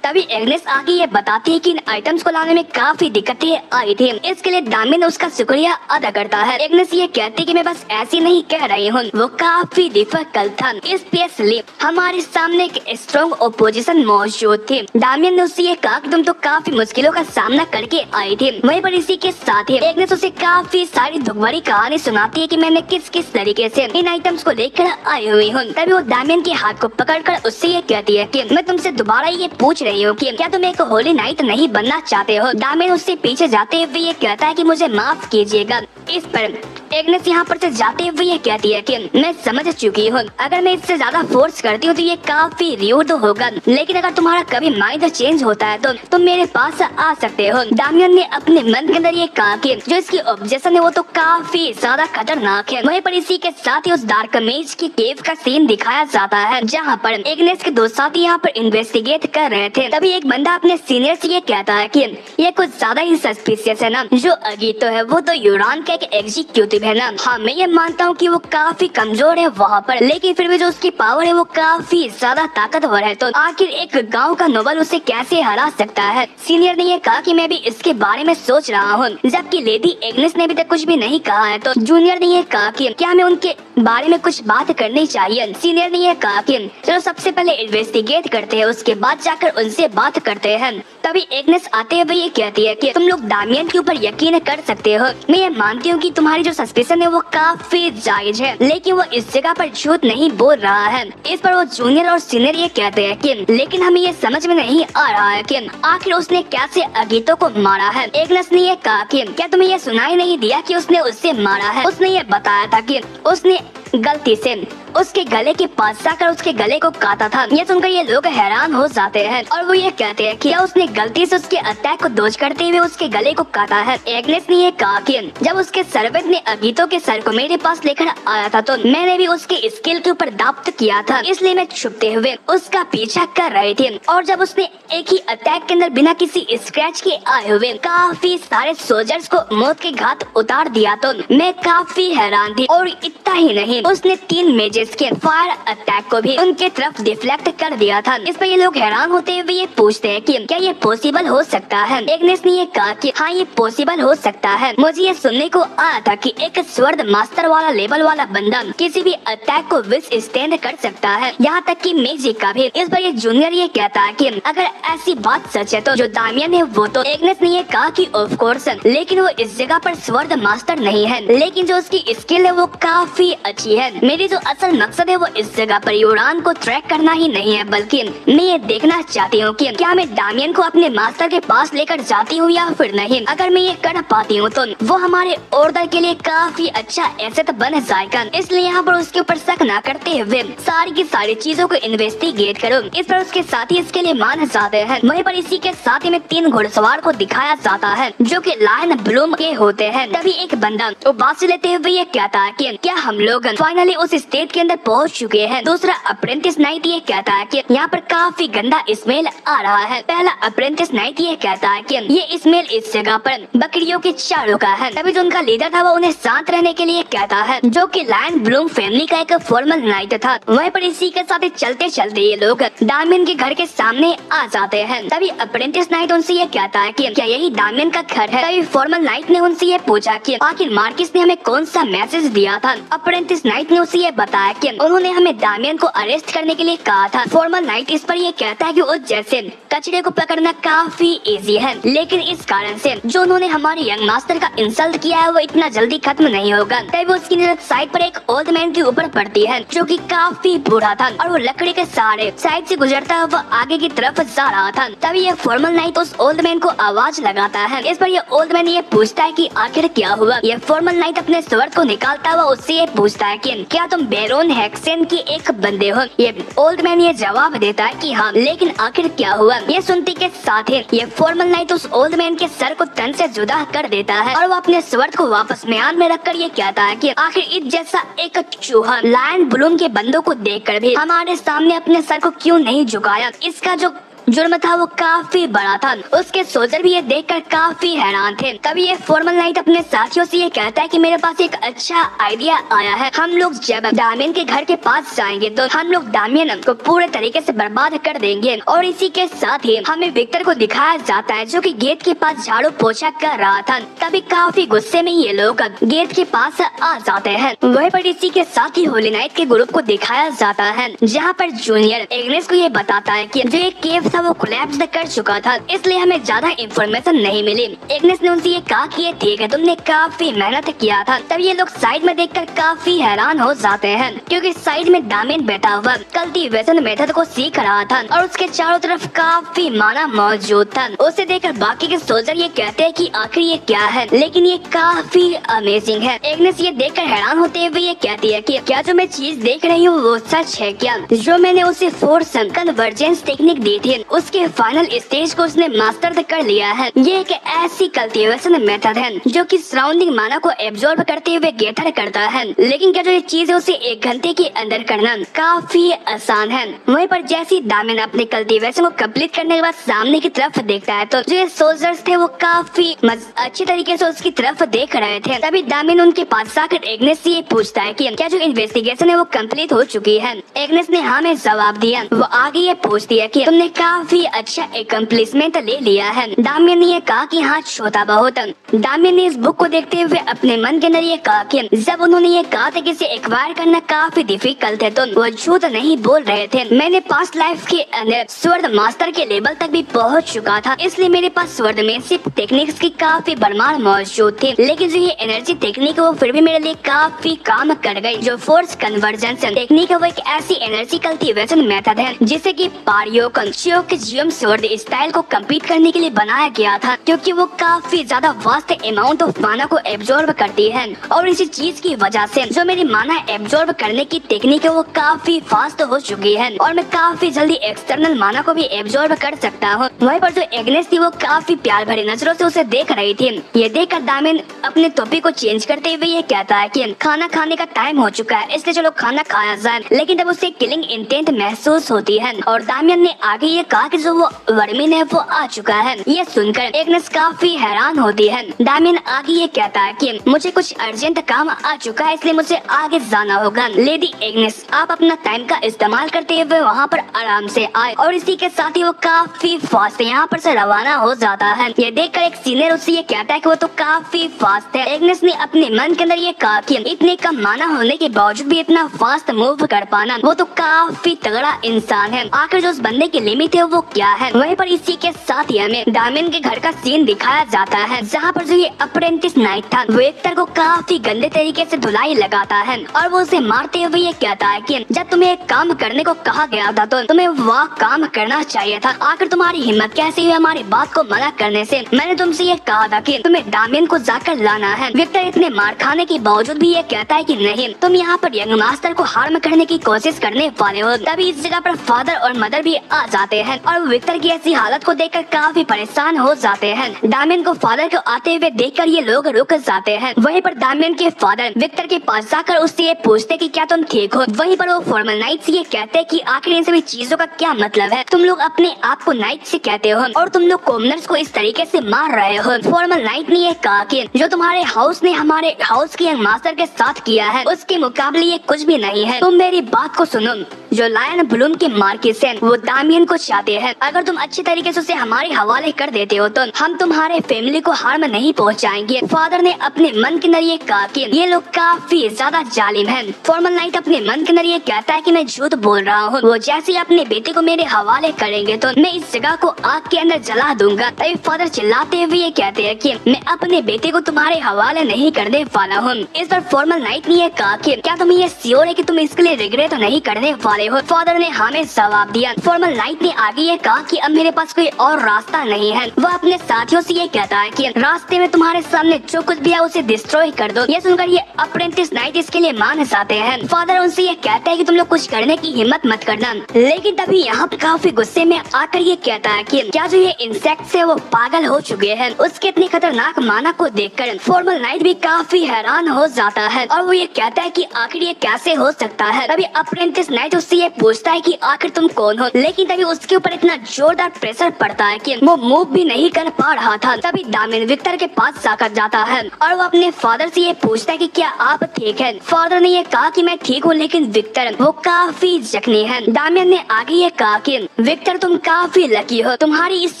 तभी एग्नेस आगे ये बताती है कि इन आइटम्स को लाने में काफी दिक्कतें आई थी, इसके लिए दामियन उसका शुक्रिया अदा करता है। एग्नेस ये कहती है कि मैं बस ऐसी नहीं कह रही हूँ, वो काफी डिफिकल्ट था, स्पेशली हमारे सामने एक स्ट्रॉन्ग ओपोजिशन मौजूद थी। दामियन ने उससे ये कहा कि तुम तो काफी मुश्किलों का सामना करके आई थी। वहीं पर इसी के साथ ही एग्नेस उसे काफी सारी दुखभरी कहानी सुनाती है कि मैंने किस किस तरीके से इन आइटम्स को लेकर आई हुई हूँ। तभी वो दामियन के हाथ को पकड़कर उससे ये कहती है कि मैं तुमसे दोबारा ये पूछ रही हूँ कि क्या तुम एक होली नाइट नहीं बनना चाहते हो। दामियन उससे पीछे जाते हुए ये कहता है कि मुझे माफ कीजिएगा। इस पर एग्नेस यहाँ पर से जाते हुए ये कहती है कि मैं समझ चुकी हूँ, अगर मैं इससे ज्यादा फोर्स करती हूँ तो ये काफी रूड होगा, लेकिन अगर तुम्हारा कभी माइंड चेंज होता है तो तुम मेरे पास आ सकते हो। दामियन ने अपने मन के अंदर ये कहा कि जो इसकी ऑब्जेक्शन है वो तो काफी ज्यादा खतरनाक है। वहीं पर इसी के साथ ही उस डार्क मेज की केव का सीन दिखाया जाता है, जहाँ पर एग्नेस के 2 साथी यहाँ पर इन्वेस्टिगेट कर रहे थे। तभी एक बंदा अपने सीनियर से ये कहता है कि ये कुछ ज्यादा ही सस्पिशियस है ना, जो अगीतो है वो तो यूरान का एक एग्जीक्यूटिव है ना। हाँ, मैं ये मानता हूँ कि वो काफी कमजोर है वहाँ पर, लेकिन फिर भी जो उसकी पावर है वो काफी ज्यादा ताकतवर है, तो आखिर एक गांव का नोबल उसे कैसे हरा सकता है। सीनियर ने ये कहा कि मैं भी इसके बारे में सोच रहा हूँ, जबकि लेडी एग्नेस ने अभी तक कुछ भी नहीं कहा है। तो जूनियर ने ये कहा कि क्या हमें उनके बारे में कुछ बात करनी चाहिए। सीनियर ने ये कहा कि चलो सबसे पहले इन्वेस्टिगेट करते हैं, उसके बाद जाकर उनसे बात करते हैं। तभी एग्नेस आते हुए ये कहती है कि तुम लोग दामियन के ऊपर यकीन कर सकते हो, मैं ये मानती हूँ कि तुम्हारी जो सस्पिशन है वो काफी जायज है, लेकिन वो इस जगह पर झूठ नहीं बोल रहा है। इस पर वो जूनियर और सीनियर ये कहते हैं कि लेकिन हमें ये समझ में नहीं आ रहा है कि आखिर उसने कैसे अगीतो को मारा है। एग्नेस ने ये कहा कि क्या तुम्हें ये सुनाई नहीं दिया कि उसने उससे मारा है? उसने ये बताया था कि उसने गलती से उसके गले के पास जाकर उसके गले को काटा था। ये सुनकर ये लोग हैरान हो जाते हैं और वो ये कहते हैं कि क्या उसने गलती से उसके अटैक को डॉज करते हुए उसके गले को काटा है। एग्नेस ने ये कहा कि जब उसके सर्वेंट ने अगीतो के सर को मेरे पास लेकर आया था तो मैंने भी उसके स्किल के ऊपर दाब्त किया था, इसलिए मैं छुपते हुए उसका पीछा कर रही थी। और जब उसने एक ही अटैक के अंदर बिना किसी स्क्रैच के आए हुए काफी सारे सोल्जर्स को मौत के घाट उतार दिया तो मैं काफी हैरान थी। और इतना ही नहीं, उसने 3 मेजेस के फायर अटैक को भी उनके तरफ डिफ्लेक्ट कर दिया था। इस पर ये लोग हैरान होते हुए ये पूछते हैं कि क्या ये पॉसिबल हो सकता है। एग्नेस ने ये कहा कि हाँ ये पॉसिबल हो सकता है। मुझे ये सुनने को आया था कि एक स्वर्ड मास्टर वाला लेवल वाला बंदा किसी भी अटैक को विथस्टैंड कर सकता है, यहाँ तक कि मैजिक का भी। इस पर ये जूनियर ये कहता है कि अगर ऐसी बात सच है तो जो दामियन है वो तो। एग्नेस ने ये कहा कि ऑफ कोर्स, लेकिन वो इस जगह पर स्वर्ड मास्टर नहीं है, लेकिन जो उसकी स्किल है वो काफी अच्छी है। मेरी जो असल मकसद है वो इस जगह पर यूरान को ट्रैक करना ही नहीं है, बल्कि मैं ये देखना चाहती हूँ कि क्या मैं दामियन को अपने मास्टर के पास लेकर जाती हूँ या फिर नहीं। अगर मैं ये कर पाती हूँ तो वो हमारे ऑर्डर के लिए काफी अच्छा एसेट बन जाएगा। इसलिए यहाँ पर उसके ऊपर शक न करते हुए सारी की सारी चीजों को इन्वेस्टिगेट करो। इस पर उसके साथी इसके लिए मान जाते हैं। वहीं पर इसी के साथ ही में 3 घुड़सवार को दिखाया जाता है जो कि लायन ब्लूम के होते हैं। तभी एक बंदा उबास लेते हुए ये कहता है कि क्या हम लोग फाइनली उस स्टेट के अंदर पहुंच चुके हैं। दूसरा अप्रेंटिस नाइट ये कहता है कि यहाँ पर काफी गंदा स्मेल आ रहा है। पहला अप्रेंटिस नाइट ये कहता है कि ये स्मेल इस जगह पर बकरियों के चारों का है। तभी जो उनका लीडर था वो उन्हें शांत रहने के लिए कहता है, जो कि लायन ब्लूम फैमिली का एक फॉर्मल नाइट था। वहीं पर इसी के साथ चलते चलते ये लोग दामियन के घर के सामने आ जाते हैं। तभी अप्रेंटिस नाइट उनसे ये कहता है कि क्या यही दामियन का घर है। तभी फॉर्मल नाइट ने उनसे ये पूछा कि आखिर मार्किस ने हमें कौन सा मैसेज दिया था। अप्रेंटिस नाइट ने उसे ये बताया कि उन्होंने हमें दामियन को अरेस्ट करने के लिए कहा था। फॉर्मल नाइट इस पर ये कहता है कि उस जैसे कचरे को पकड़ना काफी इजी है, लेकिन इस कारण से जो उन्होंने हमारे यंग मास्टर का इंसल्ट किया है वो इतना जल्दी खत्म नहीं होगा। तभी उसकी नजर साइड पर एक ओल्ड मैन के ऊपर पड़ती है जो कि काफी बूढ़ा था और वो लकड़ी के सहारे साइड से गुजरता हुआ आगे की तरफ जा रहा था। तभी ये फॉर्मल नाइट उस ओल्ड मैन को आवाज लगाता है। इस पर ये ओल्ड मैन ये पूछता है कि आखिर क्या हुआ। ये फॉर्मल नाइट अपने स्वर्ड को निकालता हुआ उससे ये पूछता है कि क्या तुम बेरोन हेक्सेन की एक बंदे हो। ये ओल्ड मैन ये जवाब देता है कि हाँ, लेकिन आखिर क्या हुआ। ये सुनते के साथ ही ये फॉर्मल नाइट उस ओल्ड मैन के सर को तन से जुदा कर देता है और वो अपने स्वर्ड को वापस म्यान में रखकर ये कहता है कि आखिर इस जैसा एक चूहा लायन ब्लूम के बंदों को देखकर भी हमारे सामने अपने सर को क्यों नहीं झुकाया। इसका जो जुर्म था वो काफी बड़ा था। उसके सोल्जर भी ये देखकर काफी हैरान थे। तभी ये फॉर्मल नाइट अपने साथियों से ये कहता है कि मेरे पास एक अच्छा आइडिया आया है। हम लोग जब दामियन के घर के पास जाएंगे तो हम लोग दामियन को पूरे तरीके से बर्बाद कर देंगे। और इसी के साथ ही हमें विक्टर को दिखाया जाता है जो कि गेट के पास झाड़ू पोछा कर रहा था। तभी काफी गुस्से में ये लोग गेट के पास आ जाते हैं। वहीं पर इसी के साथ ही होली नाइट के ग्रुप को दिखाया जाता है जहाँ पर जूनियर एग्नेस को ये बताता है कि जो एक केव वो कोलैप्स कर चुका था, इसलिए हमें ज्यादा इंफॉर्मेशन नहीं मिली। एग्नेस ने उनसे ये कहा कि ये ठीक है, तुमने काफी मेहनत किया था। तब ये लोग साइड में देखकर काफी हैरान हो जाते हैं क्योंकि साइड में दामियन बैठा हुआ कल्टीवेशन मेथड को सीख रहा था और उसके चारों तरफ काफी माना मौजूद था। उसे देखकर बाकी के सोल्जर ये कहते हैं कि आखिर ये क्या है, लेकिन ये काफी अमेजिंग है। एग्नेस ये देखकर हैरान होते हुए ये कहती है कि क्या जो मैं चीज देख रही हूँ वो सच है क्या। जो मैंने उसे फोर्स कन्वर्जेंस टेक्निक दी थी उसके फाइनल स्टेज को उसने मास्टर कर लिया है। ये एक ऐसी कल्टीवेशन मेथड है जो कि सराउंडिंग माना को एब्जॉर्ब करते हुए गेटर करता है, लेकिन क्या जो ये चीज है उसे 1 घंटे के अंदर करना काफी आसान है। वहीं पर जैसे दामियन अपने कल्टीवेशन को कंप्लीट करने के बाद सामने की तरफ देखता है तो जो सोल्जर्स थे वो काफी अच्छी तरीके से उसकी तरफ देख रहे थे। तभी दामियन उनके पास आकर एग्नेस से ये पूछता है कि क्या जो इन्वेस्टिगेशन है वो कंप्लीट हो चुकी है। एग्नेस ने हाँ में जवाब दिया। वो आगे ये पूछती है कि तुमने काफी अच्छा एकम्प्लिसमेंट ले लिया है। दामियन ने ये कहा कि हाँ छोटा बहुत। दामियन ने इस बुक को देखते हुए अपने मन के अंदर ये कहा कि जब उन्होंने ये कहा था कि इसे एक्वायर करना काफी डिफिकल्ट है तो वो झूठ नहीं बोल रहे थे। मैंने पास्ट लाइफ के अंदर स्वर्ड मास्टर के लेवल तक भी पहुंच चुका था, इसलिए मेरे पास स्वर्डमैनशिप टेक्निक्स की काफी भरमार मौजूद थी। लेकिन जो ये एनर्जी टेक्निक है वो फिर भी मेरे लिए काफी काम कर गई। जो फोर्स कन्वर्जन टेक्निक है वो एक ऐसी एनर्जी कल्टीवेशन मेथड है जिसे की पारियोकन जियम स्वर्ड स्टाइल को कम्पीट करने के लिए बनाया गया था, क्योंकि वो काफी ज्यादा वास्ट अमाउंट ऑफ माना को एब्जॉर्ब करती है। और इसी चीज की वजह से जो मेरी माना एब्जॉर्ब करने की टेक्निक है वो काफी फास्ट हो चुकी है और मैं काफी जल्दी एक्सटर्नल माना को भी एब्जॉर्ब कर सकता हूँ। वहीं पर जो एग्नेस थी वो काफी प्यार भरी नजरों से उसे देख रही थी। ये देखकर दामियन अपने टोपी को चेंज करते हुए ये कहता है कि खाना खाने का टाइम हो चुका है, इसलिए चलो खाना खाया जाए। लेकिन तब उसे किलिंग इंटेंट महसूस होती है और दामियन ने आगे ये कहा कि जो वो वर्मिन है वो आ चुका है। ये सुनकर एग्नेस काफी हैरान होती है। दामियन आगे ये कहता है कि मुझे कुछ अर्जेंट काम आ चुका है, इसलिए मुझे आगे जाना होगा। लेडी एग्नेस, आप अपना टाइम का इस्तेमाल करते हुए वहाँ पर आराम से आए। और इसी के साथ ही वो काफी फास्ट यहाँ पर से रवाना हो जाता है। ये देखकर एक सीनियर उससे ये कहता है कि वो तो काफी फास्ट है। एग्नेस ने अपने मन के अंदर ये कहा कि इतने कम माना होने के बावजूद भी इतना फास्ट मूव कर पाना वो तो काफी तगड़ा इंसान है। आखिर जो उस बंदे की लिमिट है वो क्या है। वहीं पर इसी के साथ ही हमें दामियन के घर का सीन दिखाया जाता है, जहाँ पर जो ये अप्रेंटिस नाइट था वो एक्टर को काफी गंदे तरीके से धुलाई लगाता है और वो उसे मारते हुए ये कहता है कि जब तुम्हें एक काम करने को कहा गया था तो तुम्हें वह काम करना चाहिए था। आखिर तुम्हारी हिम्मत कैसे हुई हमारी बात को मना करने से। मैंने तुमसे ये कहा था कि तुम्हें दामियन को जाकर लाना है। विक्टर इतने मार खाने के बावजूद भी ये कहता है कि नहीं, तुम यहाँ पर यंग मास्टर को हार्म करने की कोशिश करने वाले हो। तभी इस जगह पर फादर और मदर भी आ जाते हैं और विक्टर की ऐसी हालत को देखकर काफी परेशान हो जाते हैं। दामियन को फादर को आते हुए देखकर ये लोग रुक जाते हैं। वहीं पर दामियन के फादर विक्टर के पास जाकर उससे ये पूछते कि क्या तुम ठीक हो। वहीं पर वो फॉर्मल नाइट से ये कहते हैं कि आखिर इन सभी चीजों का क्या मतलब है। तुम लोग अपने आप को नाइट से कहते हो और तुम लोग कॉमनर्स को इस तरीके से मार रहे हो। फॉर्मल नाइट ने ये कहा कि जो तुम्हारे हाउस ने हमारे हाउस के यंग मास्टर के साथ किया है उसके मुकाबले ये कुछ भी नहीं है। तुम मेरी बात को सुनो। जो लायन ब्लूम के मार्किस हैं वो दामियन को चाहते हैं। अगर तुम अच्छे तरीके से उसे हमारे हवाले कर देते हो तो हम तुम्हारे फैमिली को हार्म नहीं पहुंचाएंगे। फादर ने अपने मन के अंदर ये कहा कि ये लोग काफी ज्यादा जालिम हैं। फॉर्मल नाइट अपने मन के अंदर ये कहता है कि मैं झूठ बोल रहा हूँ। वो जैसे ही अपने बेटे को मेरे हवाले करेंगे तो मैं इस जगह को आग के अंदर जला दूंगा। तभी फादर चिल्लाते हुए ये कहते हैं कि मैं अपने बेटे को तुम्हारे हवाले नहीं करने वाला हूँ। इस पर फॉर्मल नाइट ने ये कहा कि क्या तुम्हें ये श्योर है कि तुम इसके लिए रिग्रेट तो नहीं करने वाले हो। फादर ने हाँ में जवाब दिया। फॉर्मल नाइट ने आगे ये कहा कि अब मेरे पास कोई और रास्ता नहीं है। वह अपने साथियों से ये कहता है कि रास्ते में तुम्हारे सामने जो कुछ भी है उसे डिस्ट्रॉय कर दो। ये सुनकर ये अप्रेंटिस नाइट इसके लिए मान जाते हैं। फादर उनसे ये कहता है कि तुम लोग कुछ करने की हिम्मत मत करना। लेकिन तभी यहाँ पे काफी गुस्से में आकर ये कहता है कि क्या जो ये इंसेक्ट्स है वो पागल हो चुके हैं। उसके इतनी खतरनाक माना को देखकर फॉर्मल नाइट भी काफी हैरान हो जाता है और वो ये कहता है कि आखिर ये कैसे हो सकता है। तभी अप्रेंटिस नाइट उससे ये पूछता है कि आखिर तुम कौन हो। लेकिन तभी उसके ऊपर इतना जोरदार प्रेशर पड़ता है कि वो मूव भी नहीं कर पा रहा था। तभी दामियन विक्टर के पास जाकर जाता है और वो अपने फादर से ये पूछता है कि क्या आप ठीक हैं। फादर ने ये कहा कि मैं ठीक हूँ, लेकिन विक्टर वो काफी जख्मी है। दामियन ने आगे ये कहा कि विक्टर तुम काफी लकी हो, तुम्हारी इस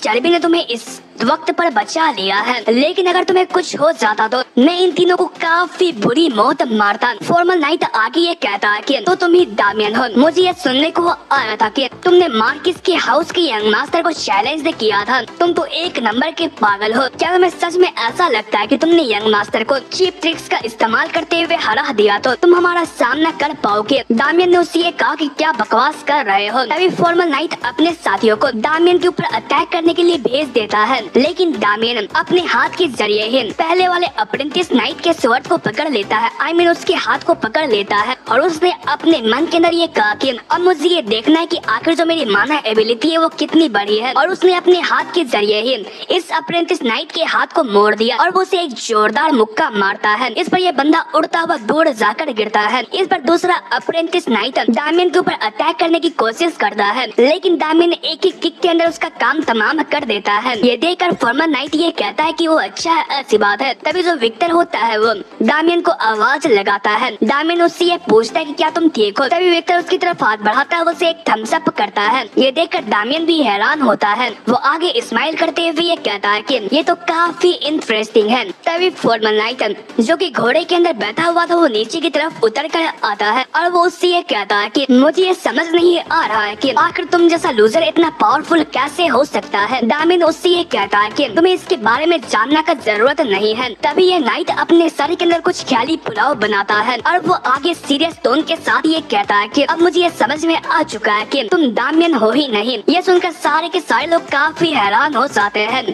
चर्बी ने तुम्हें इस वक्त पर बचा लिया है। लेकिन अगर तुम्हें कुछ हो जाता तो मैं इन तीनों को काफी बुरी मौत मारता। फॉर्मल नाइट आगे ये कहता है कि तो तुम ही दामियन हो। मुझे ये सुनने को आया था कि तुमने मार्किस के हाउस के यंग मास्टर को चैलेंज किया था। तुम तो एक नंबर के पागल हो। क्या तुम्हें सच में ऐसा लगता है कि तुमने यंग मास्टर को चीप ट्रिक्स का इस्तेमाल करते हुए हरा दिया तो तुम हमारा सामना कर पाओगे। दामियन ने उससे ये कहा कि क्या बकवास कर रहे हो। तभी फॉर्मल नाइट अपने साथियों को दामियन के ऊपर अटैक करने के लिए भेज देता है। लेकिन दामियन अपने हाथ के जरिए ही पहले वाले अप्रेंटिस नाइट के स्वॉर्ड को पकड़ लेता है। I mean उसके हाथ को पकड़ लेता है और उसने अपने मन के अंदर ये कहा कि अब मुझे ये देखना है कि आखिर जो मेरी माना एबिलिटी है वो कितनी बड़ी है। और उसने अपने हाथ के जरिए ही इस अप्रेंटिस नाइट के हाथ को मोड़ दिया और वो उसे एक जोरदार मुक्का मारता है। इस पर यह बंदा उड़ता हुआ दूर जाकर गिरता है। इस पर दूसरा अप्रेंटिस नाइट दामियन के ऊपर अटैक करने की कोशिश करता है, लेकिन दामियन एक ही किक के अंदर उसका काम तमाम कर देता है। ये देख देखकर फॉर्मर नाइट ये कहता है कि वो अच्छा है, ऐसी बात है। तभी जो विक्टर होता है वो दामियन को आवाज लगाता है। दामियन उससे ये पूछता है कि क्या तुम ठीक हो। तभी विक्टर उसकी तरफ हाथ बढ़ाता है, वो उसे एक थम्स अप करता है। ये देखकर दामियन भी हैरान होता है। वो आगे स्माइल करते हुए ये कहता है कि ये तो काफी इंटरेस्टिंग है। तभी फॉर्मर नाइट जो कि घोड़े के अंदर बैठा हुआ था वो नीचे की तरफ उतर कर आता है और वो उससे ये कहता है कि मुझे ये समझ नहीं आ रहा है कि आखिर तुम जैसा लूजर इतना पावरफुल कैसे हो सकता है। दामियन उससे ये कहता है कि तुम्हें इसके बारे में जानना का जरूरत नहीं है। तभी ये नाइट अपने सर के अंदर कुछ ख्याली पुलाव बनाता है और वो आगे सीरियस टोन के साथ ये कहता है कि अब मुझे ये समझ में आ चुका है कि तुम दामियन हो ही नहीं। ये सुनकर सारे के सारे लोग काफी हैरान हो जाते हैं।